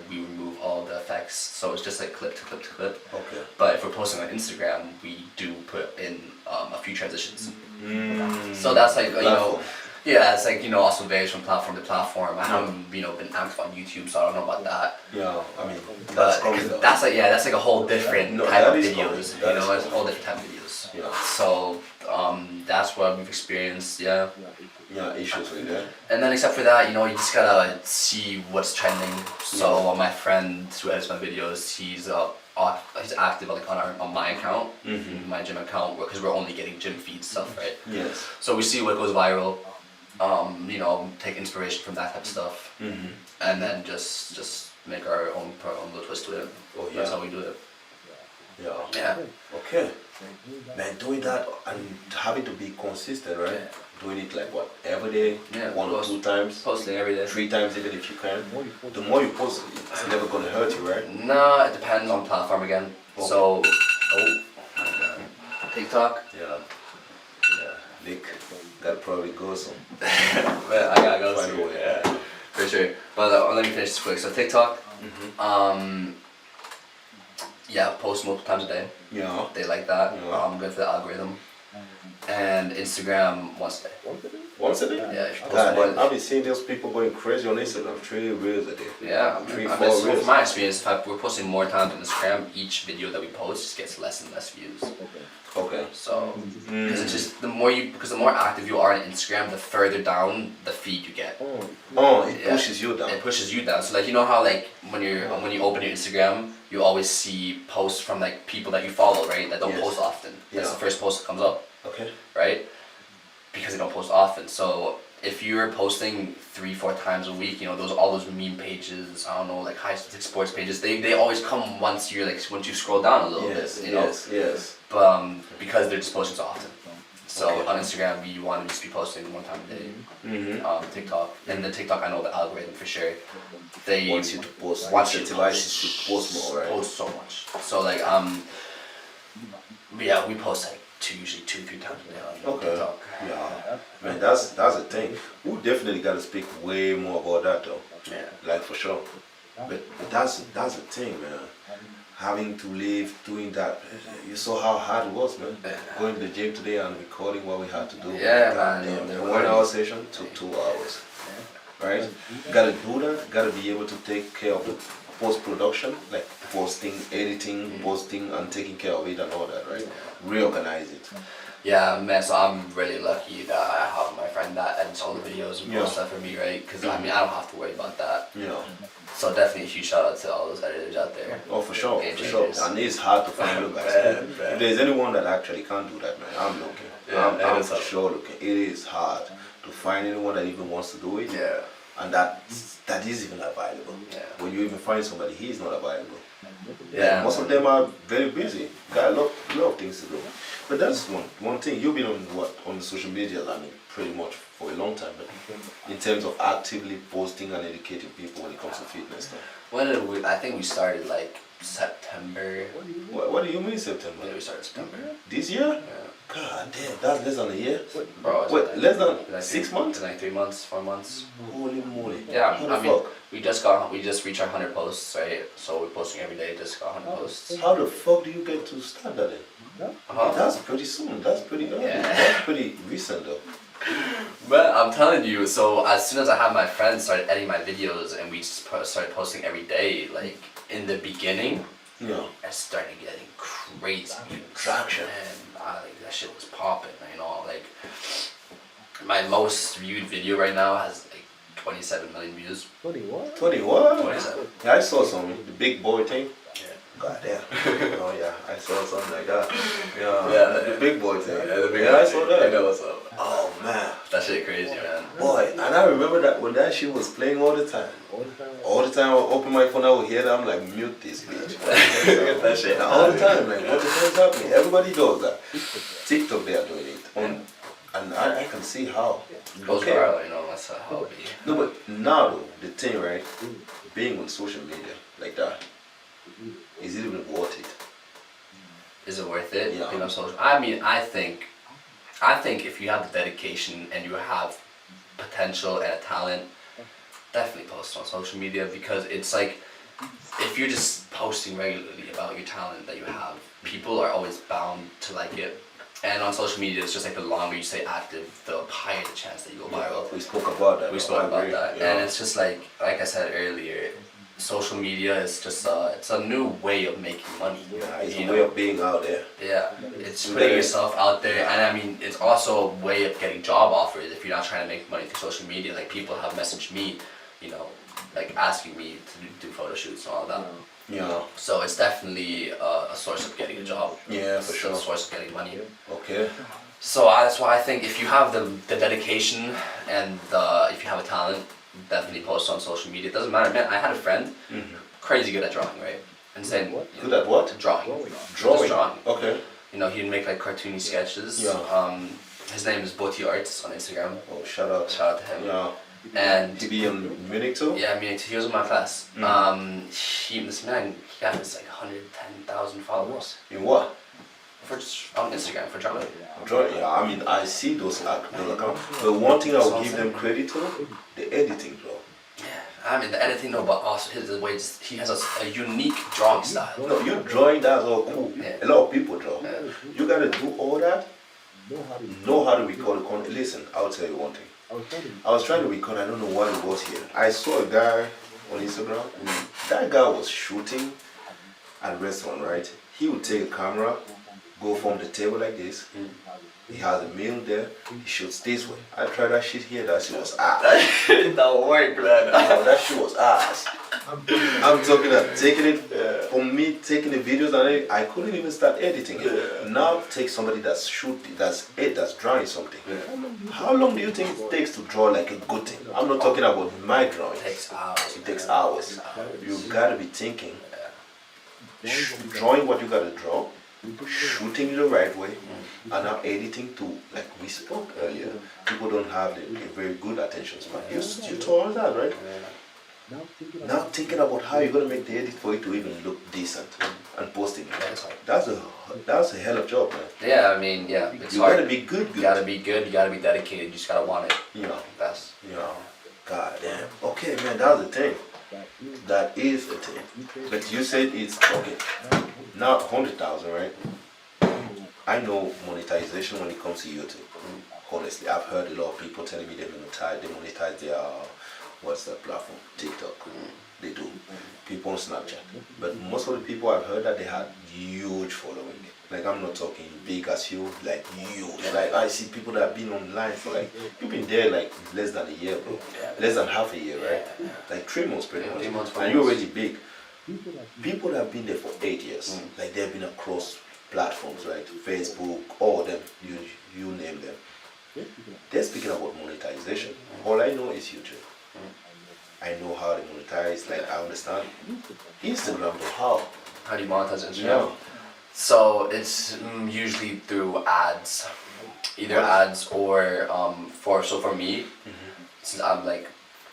Speaker 2: we remove all the effects. So it's just like clip to clip to clip.
Speaker 1: Okay.
Speaker 2: But if we're posting on Instagram, we do put in a few transitions. So that's like, yeah, it's like, also varies from platform to platform. I haven't, been active on YouTube, so I don't know about that.
Speaker 1: Yeah, I mean,
Speaker 2: But that's like a whole different type of videos. It's a whole different type of videos.
Speaker 1: Yeah.
Speaker 2: So that's what we've experienced. Yeah.
Speaker 1: Yeah, issues with that.
Speaker 2: And then except for that, you just gotta see what's trending. So my friend who edits my videos, he's active like on my account, my gym account, because we're only getting gym feed stuff, right?
Speaker 1: Yes.
Speaker 2: So we see what goes viral. Take inspiration from that type of stuff, and then just make our own little twist to it.
Speaker 1: Oh, yeah.
Speaker 2: That's how we do it.
Speaker 1: Yeah.
Speaker 2: Yeah.
Speaker 1: Okay. Man, doing that and having to be consistent, right?
Speaker 2: Yeah.
Speaker 1: Doing it like what, every day?
Speaker 2: Yeah,
Speaker 1: one or 2 times?
Speaker 2: Posting every day.
Speaker 1: 3 times even if you can. The more you post, it's never gonna hurt you, right?
Speaker 2: No, it depends on platform again.
Speaker 1: Okay.
Speaker 2: So,
Speaker 1: My God.
Speaker 2: TikTok.
Speaker 1: Yeah. Nick, that probably goes on.
Speaker 2: I gotta go
Speaker 1: Find a way.
Speaker 2: yeah, for sure. But let me finish this quick. So TikTok, post multiple times a day.
Speaker 1: Yeah.
Speaker 2: They like that.
Speaker 1: Yeah.
Speaker 2: Good for the algorithm. And Instagram once a day.
Speaker 1: Once a day?
Speaker 2: Yeah, you should post
Speaker 1: God,
Speaker 2: more.
Speaker 1: I've been seeing those people going crazy on Instagram, 3 reels a day.
Speaker 2: Yeah,
Speaker 1: 3,
Speaker 2: I
Speaker 1: 4
Speaker 2: mean, so
Speaker 1: reels.
Speaker 2: from my experience, if we're posting more times on Instagram, each video that we post just gets less and less views.
Speaker 1: Okay.
Speaker 2: So, because it's just the more active you are on Instagram, the further down the feed you get.
Speaker 1: Oh, it pushes you down.
Speaker 2: It pushes you down. So like how like when you open your Instagram, you always see posts from like people that you follow, right? That don't post often. That's the first post that comes up.
Speaker 1: Okay.
Speaker 2: Right? Because they don't post often. So if you're posting 3-4 times a week, all those meme pages, I don't know, like high sports pages, they always come once you scroll down a little bit,
Speaker 1: Yes.
Speaker 2: But because they're just posting so often. So on Instagram, we want to just be posting 1 time a day. TikTok, and then TikTok, I know the algorithm for sure. They
Speaker 1: wants you to post.
Speaker 2: Wants you to
Speaker 1: post more, right?
Speaker 2: Post so much. So like we post like usually 2-3 times a day on TikTok.
Speaker 1: Yeah. Man, that's the thing. We definitely gotta speak way more about that though.
Speaker 2: Yeah.
Speaker 1: Like for sure. But that's the thing, man. Having to live doing that. You saw how hard it was, man. Going to the gym today and recording what we had to do.
Speaker 2: Yeah, man.
Speaker 1: The 1 hour session took 2 hours. Right? You gotta do that. You gotta be able to take care of the post-production, like posting, editing, posting, and taking care of it and all that, right? Reorganize it.
Speaker 2: Yeah, man, so I'm really lucky that I have my friend that edits all the videos and posts stuff for me, right? Because I mean, I don't have to worry about that.
Speaker 1: Yeah.
Speaker 2: So definitely a huge shout out to all those editors out there.
Speaker 1: Oh, for sure,
Speaker 2: Game
Speaker 1: for sure.
Speaker 2: changers.
Speaker 1: And it's hard to find you guys. If there's anyone that actually can't do that, man, I'm looking.
Speaker 2: Yeah,
Speaker 1: I'm for sure looking. It is hard to find anyone that even wants to do it.
Speaker 2: Yeah.
Speaker 1: And that is even available.
Speaker 2: Yeah.
Speaker 1: When you even find somebody, he's not available.
Speaker 2: Yeah.
Speaker 1: Most of them are very busy. Got a lot of things to do. But that's one thing. You've been on the social media, I mean, pretty much for a long time. But in terms of actively posting and educating people when it comes to fitness stuff.
Speaker 2: I think we started like September.
Speaker 1: What do you mean September?
Speaker 2: When did we start September?
Speaker 1: This year?
Speaker 2: Yeah.
Speaker 1: God damn, that's less than a year.
Speaker 2: Bro,
Speaker 1: Wait,
Speaker 2: like,
Speaker 1: less than
Speaker 2: like
Speaker 1: 6 months?
Speaker 2: Like 3 months, 4 months.
Speaker 1: Holy moly.
Speaker 2: Yeah,
Speaker 1: How the
Speaker 2: I mean,
Speaker 1: fuck?
Speaker 2: we just reached our 100 posts, right? So we're posting every day, just got 100 posts.
Speaker 1: How the fuck do you get to start that then? That's pretty soon. That's pretty early.
Speaker 2: Yeah.
Speaker 1: That's pretty recent though.
Speaker 2: But I'm telling you, so as soon as I had my friends started editing my videos and we just started posting every day, like in the beginning,
Speaker 1: Yeah.
Speaker 2: I started getting crazy
Speaker 1: Traction.
Speaker 2: and like that shit was popping, like my most viewed video right now has like 27 million views.
Speaker 1: 20 what?
Speaker 2: 27.
Speaker 1: Yeah, I saw some. The big boy thing. God damn. Oh yeah, I saw something like that.
Speaker 2: Yeah.
Speaker 1: The big boy thing.
Speaker 2: Yeah, the big
Speaker 1: I saw that.
Speaker 2: I know what's up.
Speaker 1: Oh man.
Speaker 2: That shit crazy, man.
Speaker 1: Boy, and I remember that when that shit was playing all the time. All the time I would open my phone, I would hear that. I'm like, mute this bitch.
Speaker 2: Get that shit.
Speaker 1: All the time, like, what the hell is happening? Everybody does that. TikTok, they are doing it. And I can see how.
Speaker 2: It goes viral, you know, that's how it be.
Speaker 1: No, but now though, the thing, right, being on social media like that, is it even worth it?
Speaker 2: Is it worth it?
Speaker 1: Yeah.
Speaker 2: Being on social. I mean, I think if you have the dedication and you have potential and a talent, definitely post on social media, because it's like, if you're just posting regularly about your talent that you have, people are always bound to like it. And on social media, it's just like the longer you stay active, the higher the chance that you go viral.
Speaker 1: We spoke about that.
Speaker 2: We spoke about that,
Speaker 1: Yeah.
Speaker 2: and it's just like I said earlier, social media is just it's a new way of making money.
Speaker 1: Yeah, it's a way of being out there.
Speaker 2: Yeah, it's putting yourself out there, and I mean, it's also a way of getting job offers if you're not trying to make money through social media. Like, people have messaged me, you know, like asking me to do photo shoots and all that.
Speaker 1: Yeah.
Speaker 2: So it's definitely a source of getting a job.
Speaker 1: Yeah, for sure.
Speaker 2: A source of getting money.
Speaker 1: Okay.
Speaker 2: So that's why I think if you have the dedication and if you have a talent, definitely post on social media. It doesn't matter, man. I had a friend, crazy good at drawing, right? And saying,
Speaker 1: Good at what?
Speaker 2: Drawing.
Speaker 1: Drawing.
Speaker 2: Just drawing.
Speaker 1: Okay.
Speaker 2: You know, he'd make like cartoony sketches.
Speaker 1: Yeah.
Speaker 2: His name is Boti Arts on Instagram.
Speaker 1: Oh, shout out.
Speaker 2: Shout out to him.
Speaker 1: Yeah.
Speaker 2: And
Speaker 1: To be in Munich too?
Speaker 2: yeah, I mean, he was in my class. This man, he has like 110,000 followers
Speaker 1: In what?
Speaker 2: for just on Instagram for drawing.
Speaker 1: Drawing. Yeah, I mean, I see those accounts. But one thing I will give them credit to, the editing, bro.
Speaker 2: Yeah, I mean the editing, no, but also his way. He has a unique drawing style.
Speaker 1: No, you drawing, that's all cool.
Speaker 2: Yeah.
Speaker 1: A lot of people draw. You gotta do all that. Know how to record the content. Listen, I'll tell you one thing. I was trying to record, I don't know what it was here. I saw a guy on Instagram. That guy was shooting at a restaurant, right? He would take a camera, go from the table like this. He has a meal there. He shoots this way. I tried that shit here. That shit was ass.
Speaker 2: That don't work, man.
Speaker 1: No, that shit was ass. I'm talking about taking it, for me taking the videos and I couldn't even start editing it. Now take somebody that's shooting, that's drawing something. How long do you think it takes to draw like a good thing? I'm not talking about my drawing.
Speaker 2: It takes hours.
Speaker 1: It takes hours. You gotta be thinking, drawing what you gotta draw, shooting it the right way, and now editing to, like we spoke earlier. People don't have a very good attention span. You told us that, right? Now thinking about how you're gonna make the edit for it to even look decent and posting it. That's a hell of a job, man.
Speaker 2: Yeah, I mean, yeah, it's
Speaker 1: You
Speaker 2: hard.
Speaker 1: gotta be good.
Speaker 2: You gotta be good. You gotta be dedicated. You just gotta want it.
Speaker 1: Yeah.
Speaker 2: Best.
Speaker 1: Yeah. God damn. Okay, man, that's the thing. That is the thing. But you said it's okay. Now 100,000, right? I know monetization when it comes to YouTube. Honestly, I've heard a lot of people telling me they monetize their what's that platform? TikTok. They do. People on Snapchat. But most of the people I've heard that they had huge following. Like, I'm not talking big as you, like huge. Like, I see people that have been online for like, you've been there like less than a year, bro. Less than half a year, right? Like 3 months pretty much.
Speaker 2: 3 months, 4
Speaker 1: and you're
Speaker 2: months.
Speaker 1: already big. People that have been there for 8 years. Like, they've been across platforms, right? Facebook, all of them, you name them. They're speaking about monetization. All I know is YouTube. I know how to monetize, like I understand. Instagram, though, how?
Speaker 2: How do you monetize Instagram?
Speaker 1: Yeah.
Speaker 2: So it's usually through ads, either ads or for me, since I'm like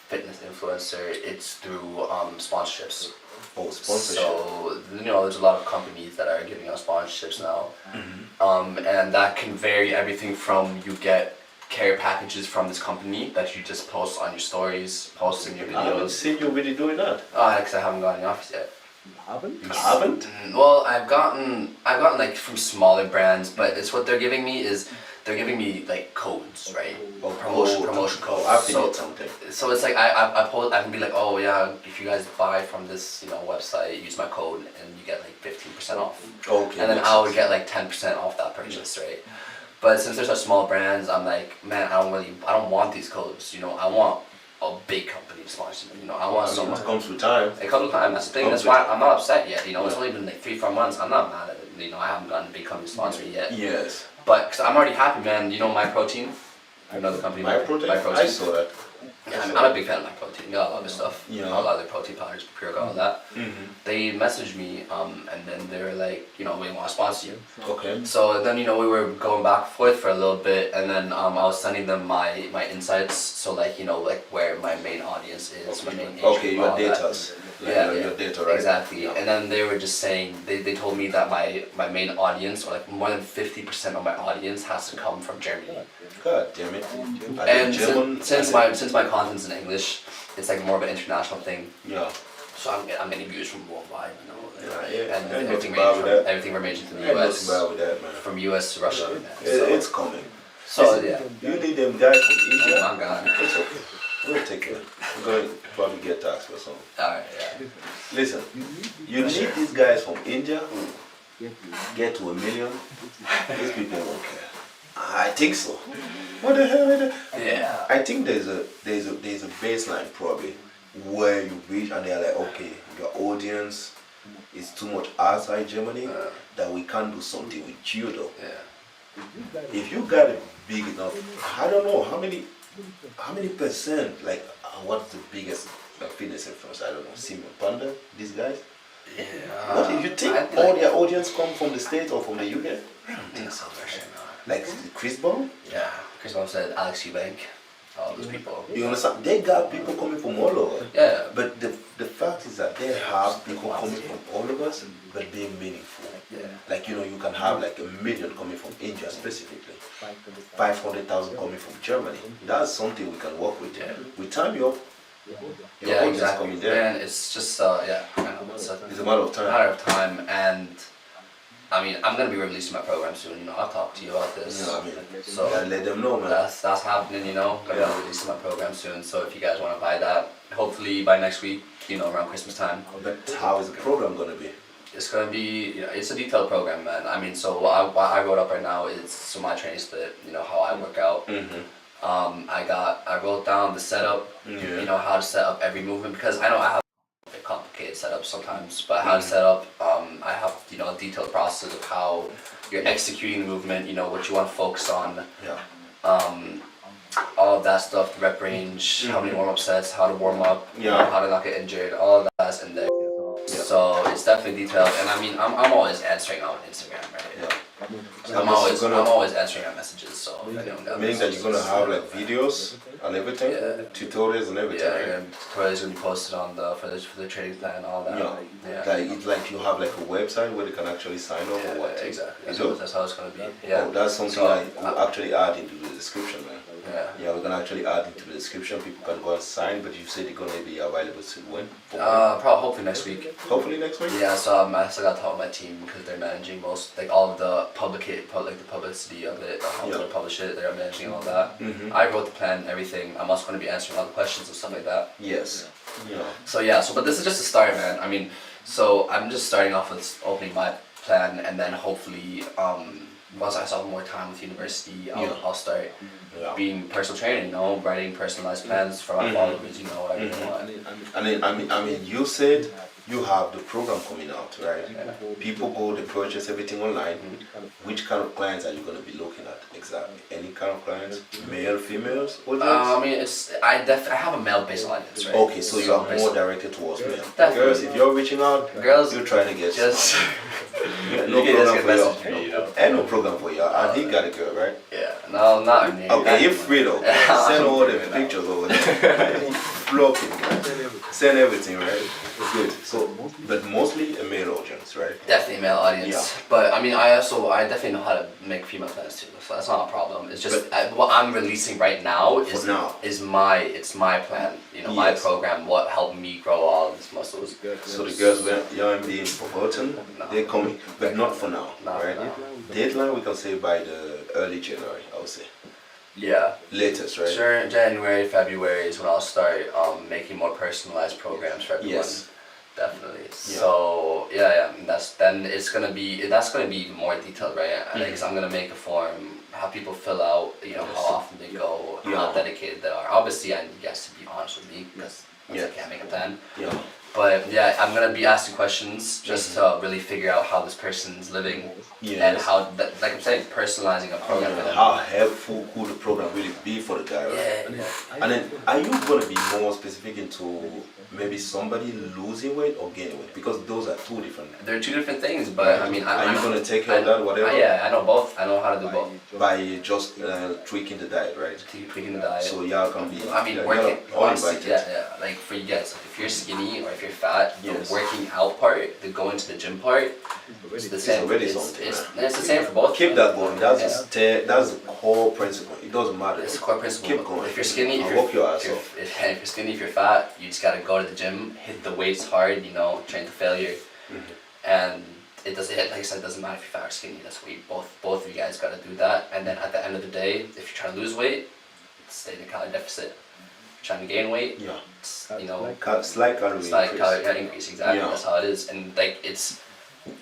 Speaker 2: fitness influencer, it's through sponsorships.
Speaker 1: Oh, sponsorship.
Speaker 2: So you know, there's a lot of companies that are giving us sponsorships now, and that can vary everything from you get care packages from this company that you just post on your stories, post in your
Speaker 1: I haven't
Speaker 2: videos.
Speaker 1: seen you really doing that.
Speaker 2: Oh, because I haven't gotten the office yet.
Speaker 1: You haven't?
Speaker 2: Well, I've gotten like from smaller brands, but it's what they're giving me is they're giving me like codes, right?
Speaker 1: Oh,
Speaker 2: promotion codes.
Speaker 1: I think it's something.
Speaker 2: So it's like I can be like, oh yeah, if you guys buy from this website, use my code and you get like 15% off.
Speaker 1: Okay.
Speaker 2: And then I would get like 10% off that purchase, right? But since they're such small brands, I'm like, man, I don't want these codes. I want a big company to sponsor me. You know, I want someone.
Speaker 1: It comes with time.
Speaker 2: It comes with time. That's the thing. That's why I'm not upset yet. You know, it's only been like 3-4 months. I'm not mad at it. You know, I haven't gotten a big company to sponsor me yet.
Speaker 1: Yes.
Speaker 2: But cause I'm already happy, man. You know, My Protein. Another company.
Speaker 1: My Protein. I saw that.
Speaker 2: Yeah, I'm a big fan of My Protein. Got a lot of stuff.
Speaker 1: Yeah.
Speaker 2: A lot of their protein powders, Pure, all that. They messaged me, and then they were like, you know, we want to sponsor you.
Speaker 1: Okay.
Speaker 2: So then, you know, we were going back and forth for a little bit, and then I was sending them my insights. So like, you know, like where my main audience is, my main age
Speaker 1: Okay,
Speaker 2: group,
Speaker 1: your
Speaker 2: all that.
Speaker 1: data.
Speaker 2: Yeah,
Speaker 1: your data, right?
Speaker 2: Exactly.
Speaker 1: Yeah.
Speaker 2: And then they were just saying, they told me that my main audience, or like more than 50% of my audience, has to come from Germany.
Speaker 1: God damn it.
Speaker 2: And since my content's in English, it's like more of an international thing.
Speaker 1: Yeah.
Speaker 2: So I'm getting views from worldwide, you know.
Speaker 1: Yeah.
Speaker 2: And
Speaker 1: Ain't
Speaker 2: everything ranging from the
Speaker 1: Ain't
Speaker 2: US.
Speaker 1: nothing bad with that, man.
Speaker 2: From US to Russia.
Speaker 1: Yeah.
Speaker 2: So,
Speaker 1: It's coming.
Speaker 2: so yeah.
Speaker 1: You need them guys from India.
Speaker 2: Oh my God.
Speaker 1: It's okay. We'll take it. We're going to probably get taxed or something.
Speaker 2: Alright, yeah.
Speaker 1: Listen, you need these guys from India, get to 1 million, these people won't care. I think so. What the hell?
Speaker 2: Yeah.
Speaker 1: I think there's a baseline probably where you reach and they're like, okay, your audience is too much outside Germany that we can't do something with you though.
Speaker 2: Yeah.
Speaker 1: If you got it big enough, I don't know how many percent, like what's the biggest fitness influence? I don't know, Simon Panda, these guys?
Speaker 2: Yeah.
Speaker 1: What if you think all their audience come from the States or from the UK?
Speaker 2: I don't think so, actually, no.
Speaker 1: Like Chris Brown?
Speaker 2: Yeah. Chris Brown said Alex Eubank, all those people.
Speaker 1: You understand? They got people coming from all over.
Speaker 2: Yeah.
Speaker 1: But the fact is that they have people coming from all of us, but being meaningful.
Speaker 2: Yeah.
Speaker 1: Like, you know, you can have like 1 million coming from India specifically, 500,000 coming from Germany. That's something we can work with.
Speaker 2: Yeah.
Speaker 1: We time you up. Your
Speaker 2: Yeah,
Speaker 1: audience
Speaker 2: exactly.
Speaker 1: coming there.
Speaker 2: Man, it's just yeah. I know,
Speaker 1: It's a matter of time.
Speaker 2: And I mean, I'm gonna be releasing my program soon. You know, I'll talk to you about this.
Speaker 1: Yeah, I mean,
Speaker 2: so
Speaker 1: you gotta let them know, man.
Speaker 2: that's happening. You know, I'm gonna be releasing my program soon. So if you guys want to buy that, hopefully by next week, you know, around Christmas time.
Speaker 1: But how is the program gonna be?
Speaker 2: It's gonna be, you know, it's a detailed program, man. I mean, so what I wrote up right now is so my training split. You know, how I work out. I wrote down the setup. You know, how to set up every movement, because I know I have a complicated setup sometimes, but how to set up. I have, you know, a detailed process of how you're executing the movement. You know, what you want to focus on.
Speaker 1: Yeah.
Speaker 2: All of that stuff, the rep range, how many warm-up sets, how to warm up,
Speaker 1: Yeah.
Speaker 2: how to not get injured, all of that's in there. So it's definitely detailed, and I mean, I'm always answering on Instagram, right?
Speaker 1: Yeah.
Speaker 2: I'm always answering on messages. So if anyone got
Speaker 1: Meaning that you're gonna have like videos and everything, tutorials and everything.
Speaker 2: Yeah,
Speaker 1: right?
Speaker 2: and tutorials gonna be posted on for the training plan, all that.
Speaker 1: Yeah. Like it's like you have like a website where they can actually sign up or what?
Speaker 2: Exactly.
Speaker 1: You do?
Speaker 2: That's how it's gonna be. Yeah.
Speaker 1: Oh, that's something I will actually add into the description, man.
Speaker 2: Yeah.
Speaker 1: Yeah, we're gonna actually add into the description. People can go and sign, but you said they're gonna be available to when?
Speaker 2: Probably hopefully next week.
Speaker 1: Hopefully next week.
Speaker 2: Yeah, so I still got to talk with my team because they're managing like all of the the publicity of it, how to publish it. They're managing all that. I wrote the plan, everything. I'm also going to be answering all the questions and stuff like that.
Speaker 1: Yes. Yeah.
Speaker 2: So yeah, but this is just a start, man. I mean, so I'm just starting off with opening my plan, and then hopefully, once I have more time with university, I'll start being personal training. You know, writing personalized plans for my followers. You know, whatever they want.
Speaker 1: I mean, you said you have the program coming out, right? People go, they purchase everything online. Which kind of clients are you going to be looking at exactly? Any kind of clients? Male, females?
Speaker 2: I mean, I have a male-based audience, right?
Speaker 1: Okay, so you are more directed towards male.
Speaker 2: Definitely.
Speaker 1: Girls, if you're reaching out, you're trying to get
Speaker 2: just
Speaker 1: no program for you.
Speaker 2: Me, you know?
Speaker 1: And no program for you. And he got a girl, right?
Speaker 2: Yeah, no, not me.
Speaker 1: Okay, you're free though. Send all the pictures over there. Flocking, send everything, right? Good. So, but mostly a male audience, right?
Speaker 2: Definitely a male audience.
Speaker 1: Yeah.
Speaker 2: But I mean, I definitely know how to make female plans too. So that's not a problem. It's just what I'm releasing right now is my plan. You know, my program. What helped me grow all these muscles.
Speaker 1: So the girls you aren't being forgotten. They're coming, but not for now, right? Deadline we can say by the early January, I would say.
Speaker 2: Yeah.
Speaker 1: Latest, right?
Speaker 2: Sure, January, February is when I'll start making more personalized programs for everyone.
Speaker 1: Yes.
Speaker 2: Definitely. So yeah, and that's gonna be more detailed, right? Because I'm gonna make a form, have people fill out, how often they go, how dedicated they are. Obviously, I need you guys to be honest with me because I can't make a plan.
Speaker 1: Yeah.
Speaker 2: But yeah, I'm gonna be asking questions just to really figure out how this person's living and how, like I'm saying, personalizing a program for them.
Speaker 1: How helpful could the program really be for the guy, right?
Speaker 2: Yeah.
Speaker 1: And then, are you going to be more specific into maybe somebody losing weight or gaining weight? Because those are two different.
Speaker 2: They're two different things, but I mean,
Speaker 1: are you going to take care of that, whatever?
Speaker 2: Yeah, I know both. I know how to do both.
Speaker 1: By just tweaking the diet, right?
Speaker 2: Tweaking the diet.
Speaker 1: So y'all can be.
Speaker 2: I mean, working. Honestly, yeah. Like for you guys, if you're skinny or if you're fat, the working out part, the going to the gym part, it's the same. It's the same for both.
Speaker 1: Keep that going. That's the core principle. It doesn't matter.
Speaker 2: It's the core principle.
Speaker 1: Keep going.
Speaker 2: If you're skinny,
Speaker 1: work your ass off.
Speaker 2: If you're skinny, if you're fat, you just gotta go to the gym, hit the weights hard, train to failure, and it doesn't. Like I said, it doesn't matter if you're fat or skinny. That's what both of you guys gotta do that. And then at the end of the day, if you're trying to lose weight, stay in a calorie deficit. If you're trying to gain weight,
Speaker 1: slight calorie
Speaker 2: increase. Exactly. That's how it is. And like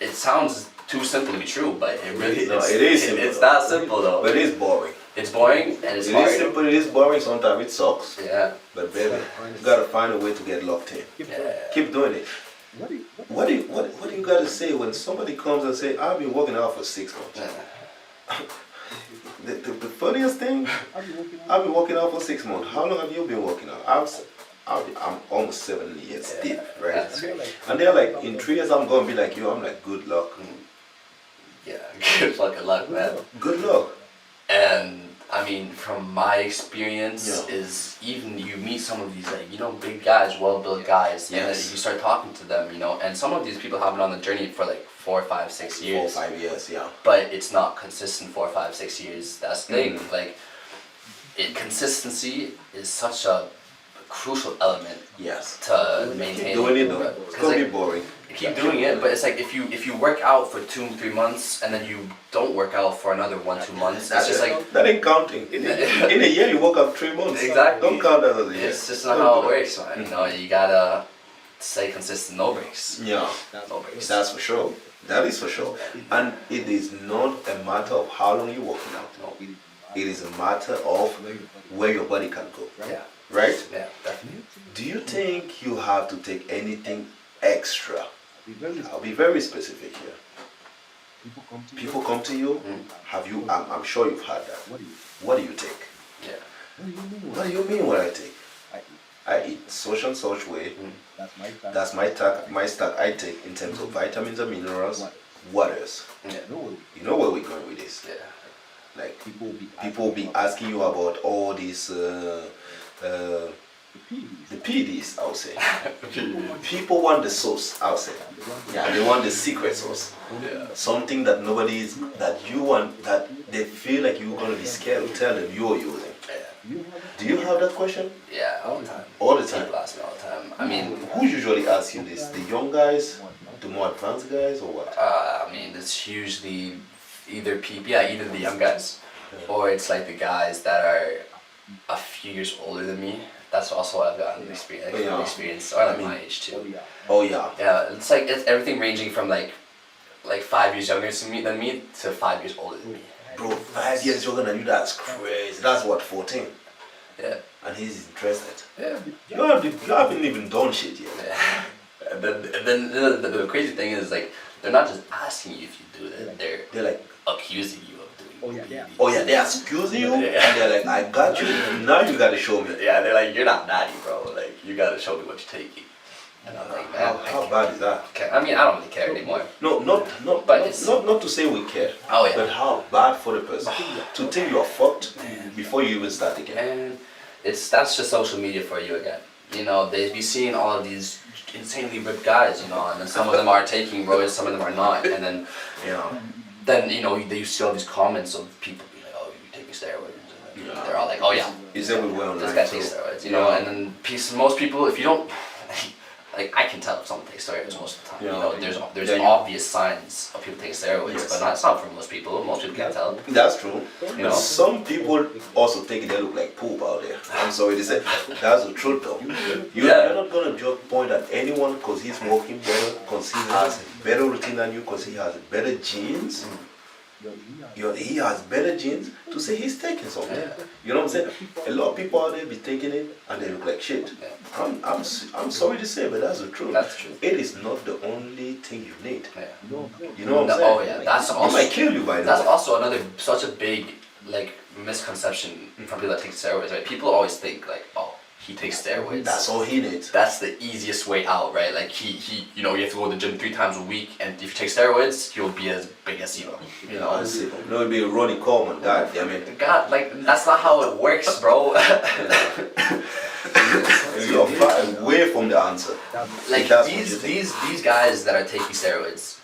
Speaker 2: it sounds too simple to be true, but it really is simple. It's that simple though.
Speaker 1: But it is boring.
Speaker 2: It's boring and it's hard.
Speaker 1: It is simple, it is boring, sometimes it sucks.
Speaker 2: Yeah.
Speaker 1: But baby, you gotta find a way to get locked in. Keep doing it. What do you gotta say when somebody comes and say, I've been working out for 6 months? The funniest thing, I've been working out for 6 months. How long have you been working out? I'm almost 7 years deep, right? And they're like, in 3 years I'm gonna be like you. I'm like, good luck.
Speaker 2: Yeah, good fucking luck, man.
Speaker 1: Good luck.
Speaker 2: And I mean, from my experience, is even you meet some of these big guys, well-built guys, and then you start talking to them, and some of these people have been on the journey for like 4, 5, 6 years.
Speaker 1: 4 or 5 years, yeah.
Speaker 2: But it's not consistent 4, 5, 6 years. That's the thing. Like, consistency is such a crucial element. To maintain.
Speaker 1: Keep doing it though. It's gonna be boring.
Speaker 2: Keep doing it, but it's like if you work out for 2, 3 months and then you don't work out for another 1, 2 months, it's just like
Speaker 1: that ain't counting. In a year you work out 3 months.
Speaker 2: Exactly.
Speaker 1: Don't count that as a year.
Speaker 2: It's just not how it works, man. You gotta stay consistent, no breaks.
Speaker 1: Yeah.
Speaker 2: No breaks.
Speaker 1: That's for sure. That is for sure. And it is not a matter of how long you're working out.
Speaker 2: No.
Speaker 1: It is a matter of where your body can go.
Speaker 2: Yeah.
Speaker 1: Right?
Speaker 2: Yeah, definitely.
Speaker 1: Do you think you have to take anything extra? I'll be very specific here. People come to you. Have you? I'm sure you've had that. What do you take?
Speaker 2: Yeah.
Speaker 1: What do you mean? What I take? I eat such and such way. That's my stack I take in terms of vitamins and minerals. What else?
Speaker 2: Yeah.
Speaker 1: You know where we're going with this?
Speaker 2: Yeah.
Speaker 1: Like people will be asking you about all these the PDs, I would say. People want the sauce, I would say. Yeah, they want the secret sauce.
Speaker 2: Yeah.
Speaker 1: Something that that you want, that they feel like you're going to be scared to tell them you're using.
Speaker 2: Yeah.
Speaker 1: Do you have that question?
Speaker 2: Yeah, all the time.
Speaker 1: All the time?
Speaker 2: People ask me all the time. I mean,
Speaker 1: who usually asks you this? The young guys? The more advanced guys, or what?
Speaker 2: I mean, it's usually either the young guys, or it's like the guys that are a few years older than me. That's also what I've gotten experience, or like my age too.
Speaker 1: Oh yeah.
Speaker 2: Yeah, it's everything ranging from like 5 years younger than me to 5 years older than me.
Speaker 1: Bro, 5 years younger than you, that's crazy. That's what, 14?
Speaker 2: Yeah.
Speaker 1: And he's interested.
Speaker 2: Yeah.
Speaker 1: You haven't even done shit yet.
Speaker 2: Yeah. And then the crazy thing is, like, they're not just asking you if you do it, they're like accusing you of doing it.
Speaker 1: Oh yeah, they're accusing you, and they're like, I got you, now you gotta show me.
Speaker 2: Yeah, they're like, you're not daddy, bro, like, you gotta show me what you're taking. And I'm like, man,
Speaker 1: how bad is that?
Speaker 2: I mean, I don't really care anymore.
Speaker 1: No, not to say we care.
Speaker 2: Oh yeah.
Speaker 1: But how bad for the person to think you are fucked before you even start again.
Speaker 2: Man, that's just social media for you again. They be seeing all of these insanely ripped guys, and then some of them are taking roids, some of them are not, and then, they see all these comments of people being like, oh, you're taking steroids, and they're all like, oh yeah,
Speaker 1: it's everywhere online.
Speaker 2: This guy takes steroids, and then most people, if you don't, like I can tell if someone takes steroids most of the time.
Speaker 1: Yeah.
Speaker 2: You know, there's
Speaker 1: Yeah,
Speaker 2: obvious signs of people taking steroids,
Speaker 1: Yes.
Speaker 2: but it's not for most people. Most people can't tell.
Speaker 1: That's true.
Speaker 2: You know?
Speaker 1: Some people also think they look like poop out there. I'm sorry to say. That's the truth though. You're not gonna just point at anyone because he's walking better, because he has a better routine than you, because he has better genes. He has better genes to say he's taking something. You know what I'm saying? A lot of people out there be taking it and they look like shit. I'm sorry to say, but that's the truth.
Speaker 2: That's true.
Speaker 1: It is not the only thing you need.
Speaker 2: Yeah.
Speaker 1: You know what I'm saying?
Speaker 2: Oh yeah, that's
Speaker 1: It
Speaker 2: also
Speaker 1: might kill you by
Speaker 2: that's
Speaker 1: now.
Speaker 2: also another such a big like misconception from people that take steroids. Right? People always think like, oh, he takes steroids.
Speaker 1: That's all he needs.
Speaker 2: That's the easiest way out, right? Like he you know, you have to go to the gym 3 times a week, and if you take steroids, you'll be as big as Zero. You know,
Speaker 1: I see. No, it'd be a Ronnie Coleman, god damn it.
Speaker 2: God, like that's not how it works, bro.
Speaker 1: You're far away from the answer.
Speaker 2: Like
Speaker 1: That's what you think.
Speaker 2: these guys that are taking steroids,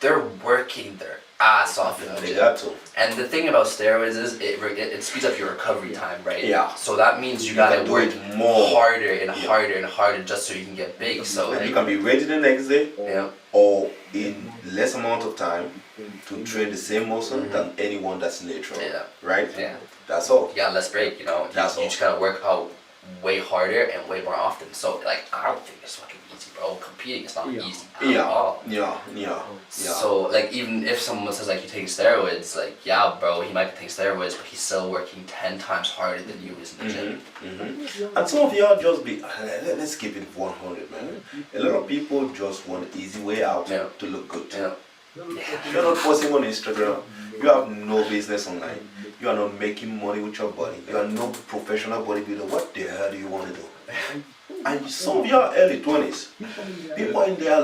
Speaker 2: they're working their ass off in the
Speaker 1: They
Speaker 2: gym.
Speaker 1: got to.
Speaker 2: And the thing about steroids is it speeds up your recovery time, right?
Speaker 1: Yeah.
Speaker 2: So that means you
Speaker 1: You
Speaker 2: gotta
Speaker 1: can do
Speaker 2: work
Speaker 1: it more.
Speaker 2: harder and harder and harder just so you can get big. So
Speaker 1: And
Speaker 2: like,
Speaker 1: you can be ready the next day
Speaker 2: yeah,
Speaker 1: or in less amount of time to train the same muscle than anyone that's natural.
Speaker 2: Yeah.
Speaker 1: Right?
Speaker 2: yeah,
Speaker 1: That's all.
Speaker 2: you got less break. You know,
Speaker 1: That's
Speaker 2: you
Speaker 1: all.
Speaker 2: just gotta work out way harder and way more often. So like, I don't think it's fucking easy, bro. Competing is not easy at all.
Speaker 1: Yeah.
Speaker 2: So like, even if someone says like you're taking steroids, like yeah, bro, he might be taking steroids, but he's still working 10 times harder than you is in the gym.
Speaker 1: And some of y'all just be, let's keep it 100, man. A lot of people just want an easy way out
Speaker 2: Yeah.
Speaker 1: to look good.
Speaker 2: Yeah.
Speaker 1: You're not posting on Instagram. You have no business online. You are not making money with your body. You are no professional bodybuilder. What the hell do you want to do? And some of you are early 20s. People in their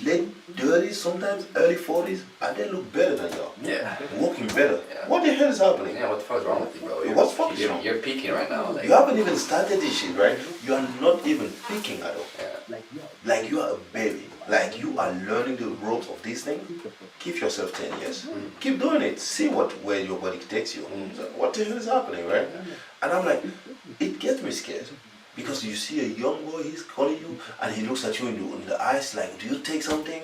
Speaker 1: late 30s, sometimes early 40s, and they look better than y'all.
Speaker 2: Yeah.
Speaker 1: Walking better.
Speaker 2: Yeah.
Speaker 1: What the hell is happening?
Speaker 2: Yeah, what the fuck is wrong with you, bro?
Speaker 1: What's fucking wrong?
Speaker 2: You're peaking right now. Like,
Speaker 1: You haven't even started this shit, right? You are not even peaking at all.
Speaker 2: yeah.
Speaker 1: Like you are a baby. Like you are learning the ropes of this thing. Give yourself 10 years. Keep doing it. See where your body takes you. So what the hell is happening, right? And I'm like, it gets me scared. Because you see a young boy, he's calling you, and he looks at you in the eyes like, do you take something?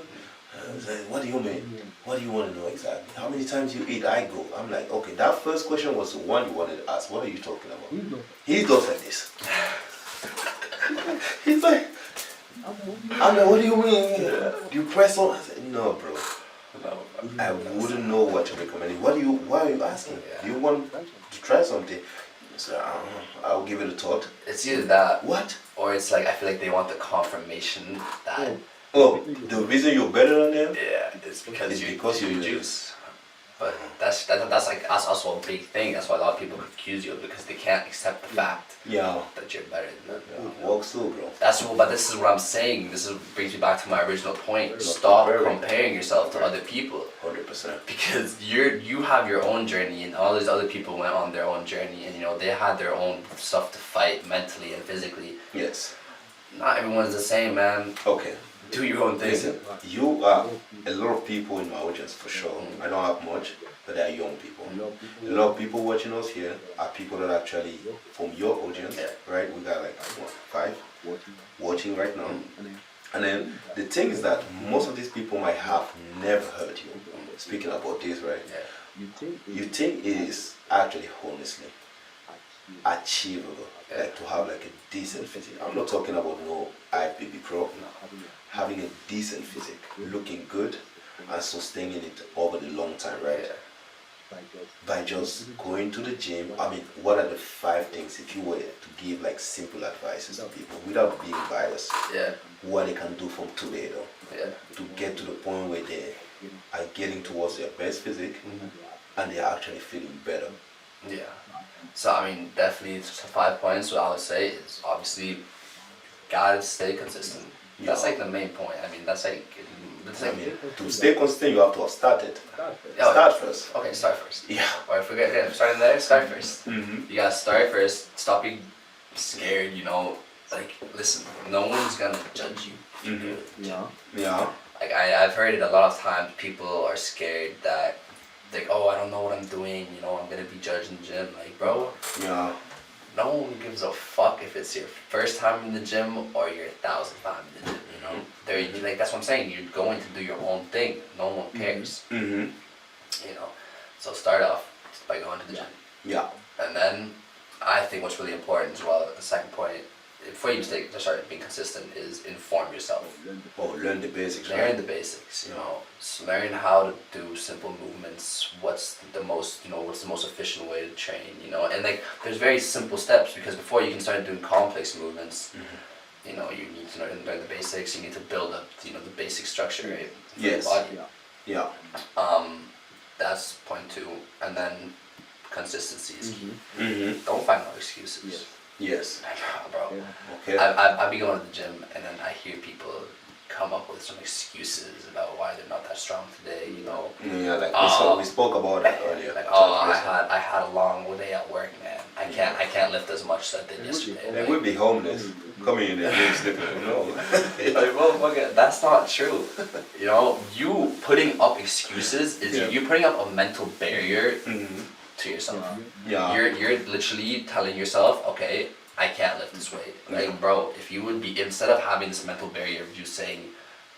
Speaker 1: It's like, what do you mean? What do you want to know exactly? How many times you eat? I go. I'm like, okay, that first question was the one you wanted to ask. What are you talking about? He goes like this. He's like, I'm like, what do you mean? Do you press on? I said, no, bro. I wouldn't know what to recommend. Why are you asking? Do you want to try something? So I'll give it a thought.
Speaker 2: It's either that,
Speaker 1: What?
Speaker 2: or it's like I feel like they want the confirmation that
Speaker 1: Oh, the reason you're better than them?
Speaker 2: yeah, it's because
Speaker 1: It's
Speaker 2: you
Speaker 1: because you
Speaker 2: use juice. But that's also a big thing. That's why a lot of people accuse you because they can't accept the fact
Speaker 1: Yeah.
Speaker 2: that you're better than them.
Speaker 1: Walks through, bro.
Speaker 2: But this is what I'm saying. Brings me back to my original point. Stop comparing yourself to other people.
Speaker 1: 100%.
Speaker 2: Because you have your own journey, and all these other people went on their own journey, and you know they had their own stuff to fight mentally and physically.
Speaker 1: Yes.
Speaker 2: Not everyone's the same, man.
Speaker 1: Okay.
Speaker 2: Do your own thing.
Speaker 1: Listen, you are a lot of people in my audience for sure. I don't have much, but they are young people. A lot of people watching us here are people that actually from your audience, right? We got like what, 5 watching right now. And then the thing is that most of these people might have never heard you speaking about this, right? You think it is actually honestly achievable, like to have like a decent physique. I'm not talking about no IPB pro. Having a decent physique, looking good, and sustaining it over the long time, right? By just going to the gym. I mean, what are the 5 things, if you were to give like simple advices to people without being biased, what they can do from today though, to get to the point where they are getting towards their best physique and they're actually feeling better?
Speaker 2: Yeah. So I mean, definitely 5 points. What I would say is obviously gotta stay consistent. That's like the main point. I mean, that's like.
Speaker 1: To stay consistent, you have to have started. Start first.
Speaker 2: Okay, start first.
Speaker 1: Yeah.
Speaker 2: Or forget, starting there, start first.
Speaker 1: Mm-hmm.
Speaker 2: You gotta start first. Stop being scared, you know. Like, listen, no one's gonna judge you if you do it.
Speaker 1: Yeah.
Speaker 2: Like, I've heard it a lot of times. People are scared that, like, oh, I don't know what I'm doing, you know, I'm gonna be judged in the gym. Like, bro,
Speaker 1: Yeah.
Speaker 2: no one gives a fuck if it's your first time in the gym or your 1,000th time in the gym. You know, like that's what I'm saying. You're going to do your own thing. No one cares.
Speaker 1: Mm-hmm.
Speaker 2: You know, so start off by going to the gym.
Speaker 1: Yeah.
Speaker 2: And then I think what's really important as well. The second point, before you start being consistent, is inform yourself.
Speaker 1: Learn the basics.
Speaker 2: Learn the basics. You know, so learn how to do simple movements. What's the most efficient way to train? You know, and like there's very simple steps because before you can start doing complex movements, you know, you need to learn the basics. You need to build up, you know, the basic structure, right? For
Speaker 1: Yes.
Speaker 2: your body.
Speaker 1: Yeah.
Speaker 2: That's point 2, and then consistency is key.
Speaker 1: Mm-hmm.
Speaker 2: Don't find no excuses.
Speaker 1: Yes.
Speaker 2: Bro.
Speaker 1: Okay.
Speaker 2: I be going to the gym and then I hear people come up with some excuses about why they're not that strong today. You know.
Speaker 1: Yeah, like we spoke about that earlier.
Speaker 2: Like, I had a long day at work, man. I can't lift as much as I did yesterday.
Speaker 1: They would be homeless coming in there and sleeping. You know.
Speaker 2: Like, motherfucker, that's not true. You know, you putting up excuses is you putting up a mental barrier to yourself.
Speaker 1: Yeah.
Speaker 2: You're literally telling yourself, okay, I can't lift this weight. Like, bro, if you would be, instead of having this mental barrier of you saying,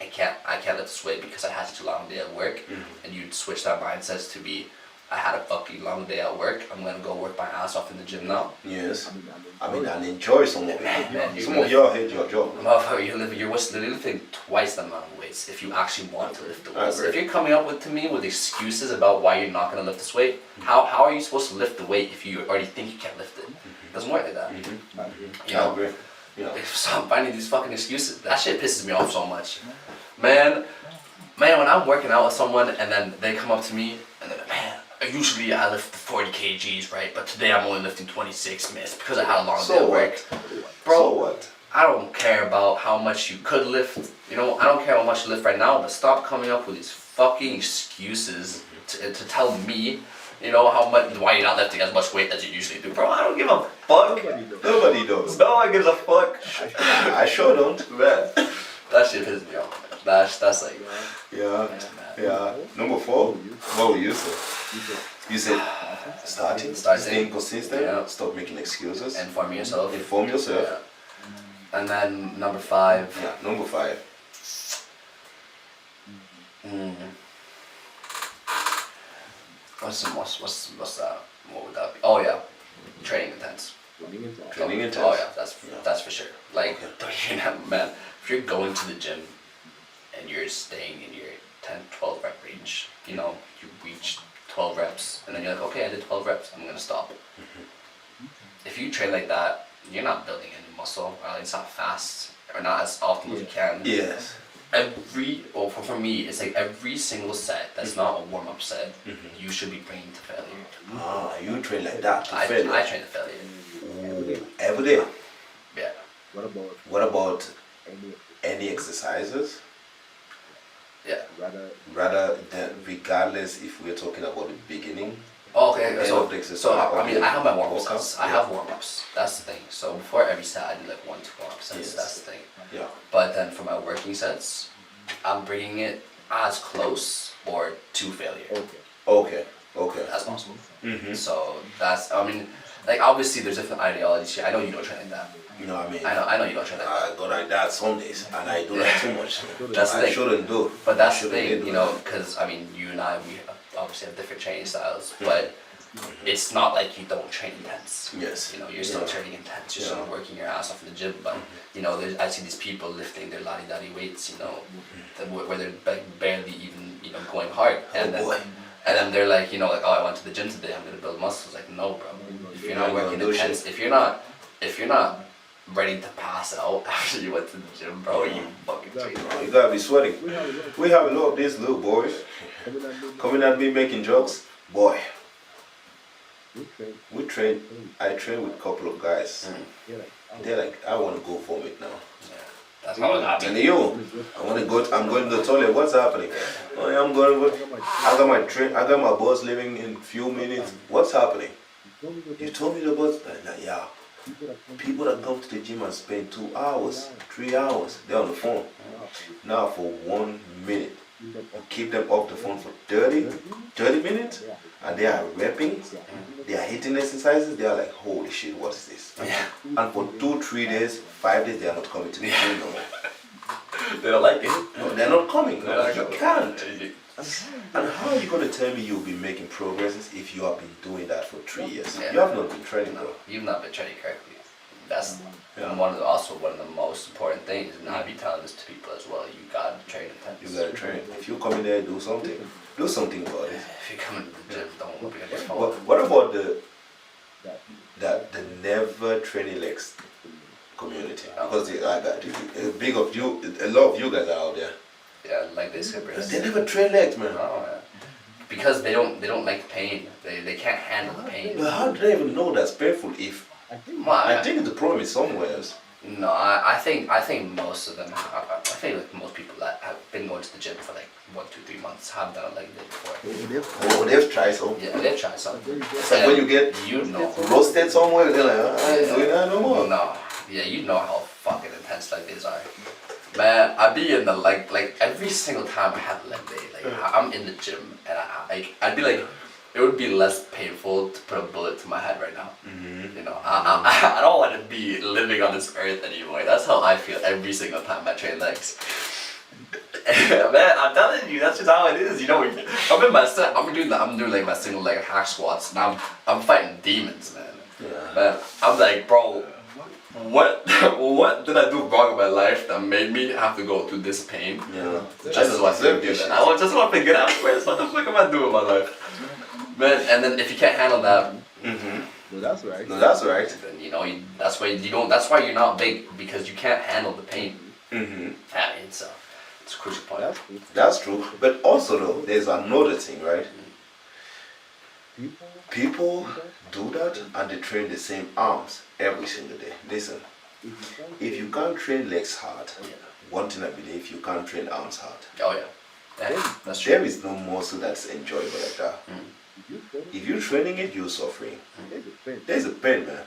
Speaker 2: I can't lift this weight because I had such a long day at work, and you'd switch that mindset to be, I had a fucking long day at work, I'm gonna go work my ass off in the gym now.
Speaker 1: Yes. I mean, and enjoy some of it.
Speaker 2: Man,
Speaker 1: Some of y'all hate your job.
Speaker 2: Motherfucker, you're lifting twice the amount of weights if you actually want to lift the weights.
Speaker 1: Right.
Speaker 2: If you're coming up to me with excuses about why you're not gonna lift this weight, how are you supposed to lift the weight if you already think you can't lift it? It doesn't work like that. You know?
Speaker 1: I agree. Yeah.
Speaker 2: Stop finding these fucking excuses. That shit pisses me off so much. Man, when I'm working out with someone and then they come up to me and they're like, man, usually I lift 40 kgs, right? But today I'm only lifting 26, man. It's because I had a long day at work. Bro,
Speaker 1: so what?
Speaker 2: I don't care about how much you could lift. You know, I don't care how much you lift right now, but stop coming up with these fucking excuses to tell me, you know, why you're not lifting as much weight as you usually do. Bro, I don't give a fuck.
Speaker 1: Nobody does.
Speaker 2: No one gives a fuck.
Speaker 1: I sure don't.
Speaker 2: Man, that shit pisses me off. That's like...
Speaker 1: Yeah. Number 4, what were you say? You said starting, staying consistent, stop making excuses.
Speaker 2: Inform yourself.
Speaker 1: Inform yourself.
Speaker 2: Yeah. And then number 5.
Speaker 1: Yeah, number 5.
Speaker 2: What's that? What would that be? Oh yeah, training intense.
Speaker 1: Training intense.
Speaker 2: Oh yeah, that's for sure. Like, man, if you're going to the gym and you're staying in your 10-12 rep range, you know, you reach 12 reps and then you're like, okay, I did 12 reps, I'm gonna stop. If you train like that, you're not building any muscle, or at least not fast, or not as often as you can.
Speaker 1: Yes.
Speaker 2: For me, it's like every single set that's not a warm-up set, you should be bringing to failure.
Speaker 1: You train like that to
Speaker 2: I
Speaker 1: failure?
Speaker 2: I train to failure.
Speaker 1: Ooh, every day?
Speaker 2: Yeah.
Speaker 1: What about any exercises?
Speaker 2: Yeah.
Speaker 1: Rather than, regardless if we're talking about the beginning.
Speaker 2: Oh, okay. So I have my warm-up
Speaker 1: workout?
Speaker 2: sets. I have warm-ups. That's the thing. So before every set, I do like 1-2 warm-up sets.
Speaker 1: Yes.
Speaker 2: That's the thing.
Speaker 1: Yeah.
Speaker 2: But then for my working sets, I'm bringing it as close or to failure.
Speaker 1: Okay.
Speaker 2: As possible.
Speaker 1: So
Speaker 2: that's, like obviously there's different ideologies here. I know you don't train like that.
Speaker 1: you know what I mean?
Speaker 2: I know you don't train like that.
Speaker 1: I go like that some days, and I do that too much.
Speaker 2: That's the
Speaker 1: I
Speaker 2: thing.
Speaker 1: shouldn't do.
Speaker 2: But that's the
Speaker 1: Shouldn't
Speaker 2: thing,
Speaker 1: do
Speaker 2: you
Speaker 1: that.
Speaker 2: know, because you and I, we obviously have different training styles, but it's not like you don't train intense.
Speaker 1: Yes.
Speaker 2: You know, you're still training intense. You're still working your ass off in the gym. But you know, I see these people lifting their lottie weights. You know, where they're like barely even going hard, and then they're like, oh, I went to the gym today. I'm gonna build muscles. Like, no, bro. If you're not working intense, if you're not ready to pass out after you went to the gym, bro, you fucking train.
Speaker 1: You gotta be sweating. We have a lot of these little boys coming at me making jokes. Boy, I train with a couple of guys. They're like, I want to go vomit now.
Speaker 2: That's how it
Speaker 1: And
Speaker 2: happened.
Speaker 1: I'm going to the toilet. What's happening? Oh, yeah, I got my boss leaving in a few minutes. What's happening? You told me the boss. Yeah. People that come to the gym and spend 2 hours, 3 hours, they're on the phone. Now for 1 minute, keep them off the phone for 30 minutes, and they are repping, they are hitting exercises, they are like, holy shit, what is this?
Speaker 2: Yeah.
Speaker 1: And for 2, 3 days, 5 days, they are not coming to the gym no more.
Speaker 2: They don't like it.
Speaker 1: No, they're not coming. No, you can't.
Speaker 2: Yeah.
Speaker 1: And how are you going to tell me you'll be making progresses if you have been doing that for 3 years?
Speaker 2: Yeah.
Speaker 1: You have not been training, bro.
Speaker 2: You've not been training correctly. That's
Speaker 1: Yeah.
Speaker 2: also one of the most important things, and I be telling this to people as well. You gotta train intense.
Speaker 1: You gotta train. If you come in there, do something. Do something about it.
Speaker 2: If you come into the gym, don't be on your phone.
Speaker 1: What about the never training legs community? Because a lot of you guys are out there.
Speaker 2: Yeah, like they skippers.
Speaker 1: They never train legs, man.
Speaker 2: Oh, yeah. Because they don't like the pain. They can't handle the pain.
Speaker 1: But how do they even know that's painful? If
Speaker 2: Well,
Speaker 1: I think the problem is somewhere else.
Speaker 2: No, I think most of them. I think like most people that have been going to the gym for like 1, 2, 3 months have done a leg day before.
Speaker 1: Oh, they've tried some.
Speaker 2: Yeah, they've tried something.
Speaker 1: It's like when you get roasted somewhere, they're like, I ain't doing that no more.
Speaker 2: No, yeah, you know how fucking intense leg days are. Man, I be in the like every single time I have a leg day, like I'm in the gym and I'd be like, it would be less painful to put a bullet to my head right now.
Speaker 1: Mm-hmm.
Speaker 2: You know, I don't want to be living on this earth anymore. That's how I feel every single time I train legs. Man, I'm telling you, that's just how it is. You know, I'm doing like my single leg hack squats, and I'm fighting demons, man.
Speaker 1: Yeah.
Speaker 2: Man, I'm like, bro, what did I do wrong in my life that made me have to go through this pain?
Speaker 1: Yeah.
Speaker 2: Just so I can do that. I just want to get out first. What the fuck am I doing with my life? Man, and then if you can't handle that,
Speaker 1: No, that's right. No, that's right.
Speaker 2: then you know that's why you don't. That's why you're not big, because you can't handle the pain.
Speaker 1: Mm-hmm.
Speaker 2: I mean, it's a crucial point.
Speaker 1: That's true. But also though, there's another thing, right? People do that and they train the same arms every single day. Listen, if you can't train legs hard, one thing I believe, you can't train arms hard.
Speaker 2: Oh yeah, that's true.
Speaker 1: There is no muscle that's enjoyable like that. If you're training it, you're suffering. There's a pain, man,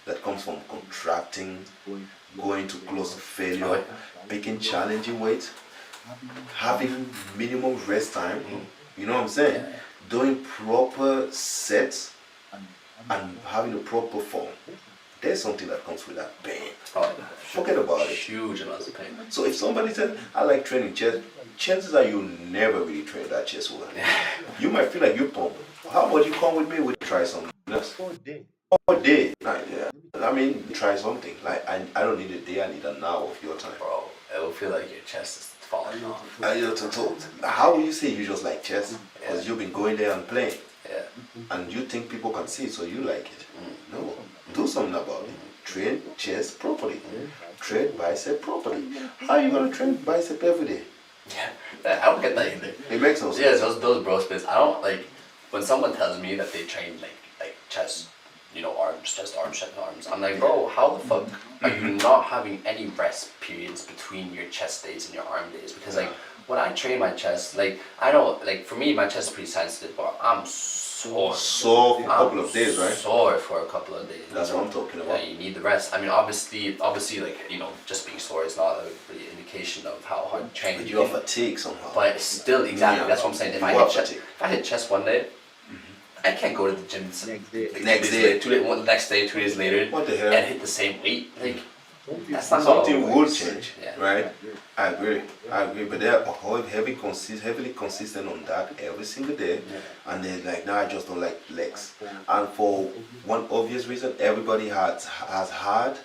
Speaker 1: that comes from contracting, going too close to failure, picking challenging weights, having minimum rest time. You know what I'm saying? Doing proper sets and having a proper form. There's something that comes with that pain. Forget about it.
Speaker 2: Huge amounts of pain.
Speaker 1: So if somebody says, I like training chest, chances are you'll never really train that chest well. You might feel like you pump. How about you come with me, we'll try something else? All day. I mean, try something. Like, I don't need a day, I need an hour of your time.
Speaker 2: Bro, it will feel like your chest is falling off.
Speaker 1: How will you say you just like chess? Because you've been going there and playing.
Speaker 2: Yeah.
Speaker 1: And you think people can see it, so you like it. No. Do something about it. Train chest properly. Train bicep properly. How are you going to train bicep every day?
Speaker 2: Yeah, I don't get that either.
Speaker 1: It makes no sense.
Speaker 2: Yeah, those bro splits. I don't like when someone tells me that they train like chest, arms, chest, arms. I'm like, bro, how the fuck are you not having any rest periods between your chest days and your arm days? Because like when I train my chest, like I know, like for me, my chest is pretty sensitive, but I'm sore.
Speaker 1: Sore for a couple of days, right?
Speaker 2: Sore for a couple of days.
Speaker 1: That's what I'm talking about.
Speaker 2: Yeah, you need the rest. I mean, obviously, like just being sore is not a really indication of how hard training.
Speaker 1: But you're fatigued somehow.
Speaker 2: But still, exactly. That's what I'm saying. If I hit chest one day, I can't go to the gym next day, 2 days later,
Speaker 1: what the hell?
Speaker 2: and hit the same weight. Like that's not
Speaker 1: something
Speaker 2: how it
Speaker 1: would
Speaker 2: works.
Speaker 1: change,
Speaker 2: Yeah.
Speaker 1: right? I agree. But they're heavily consistent on that every single day, and they're like, no, I just don't like legs. And for one obvious reason, everybody has had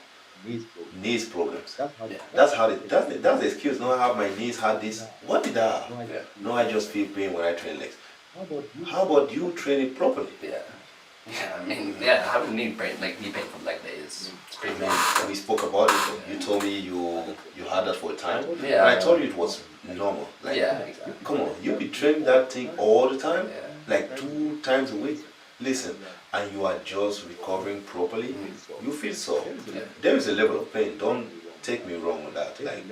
Speaker 1: knees problems. That's the excuse. No, I have my knees had this. What did I have?
Speaker 2: Yeah.
Speaker 1: No, I just feel pain when I train legs. How about you train it properly?
Speaker 2: Yeah. Yeah, I mean, having knee pain from leg day is pretty bad.
Speaker 1: We spoke about it. You told me you had that for a time.
Speaker 2: Yeah.
Speaker 1: And I told you it was normal. Like,
Speaker 2: yeah, exactly.
Speaker 1: come on, you be training that thing all the time,
Speaker 2: Yeah.
Speaker 1: like 2 times a week. Listen, and you are just recovering properly. You feel so.
Speaker 2: Yeah.
Speaker 1: There is a level of pain. Don't take me wrong with that. Like,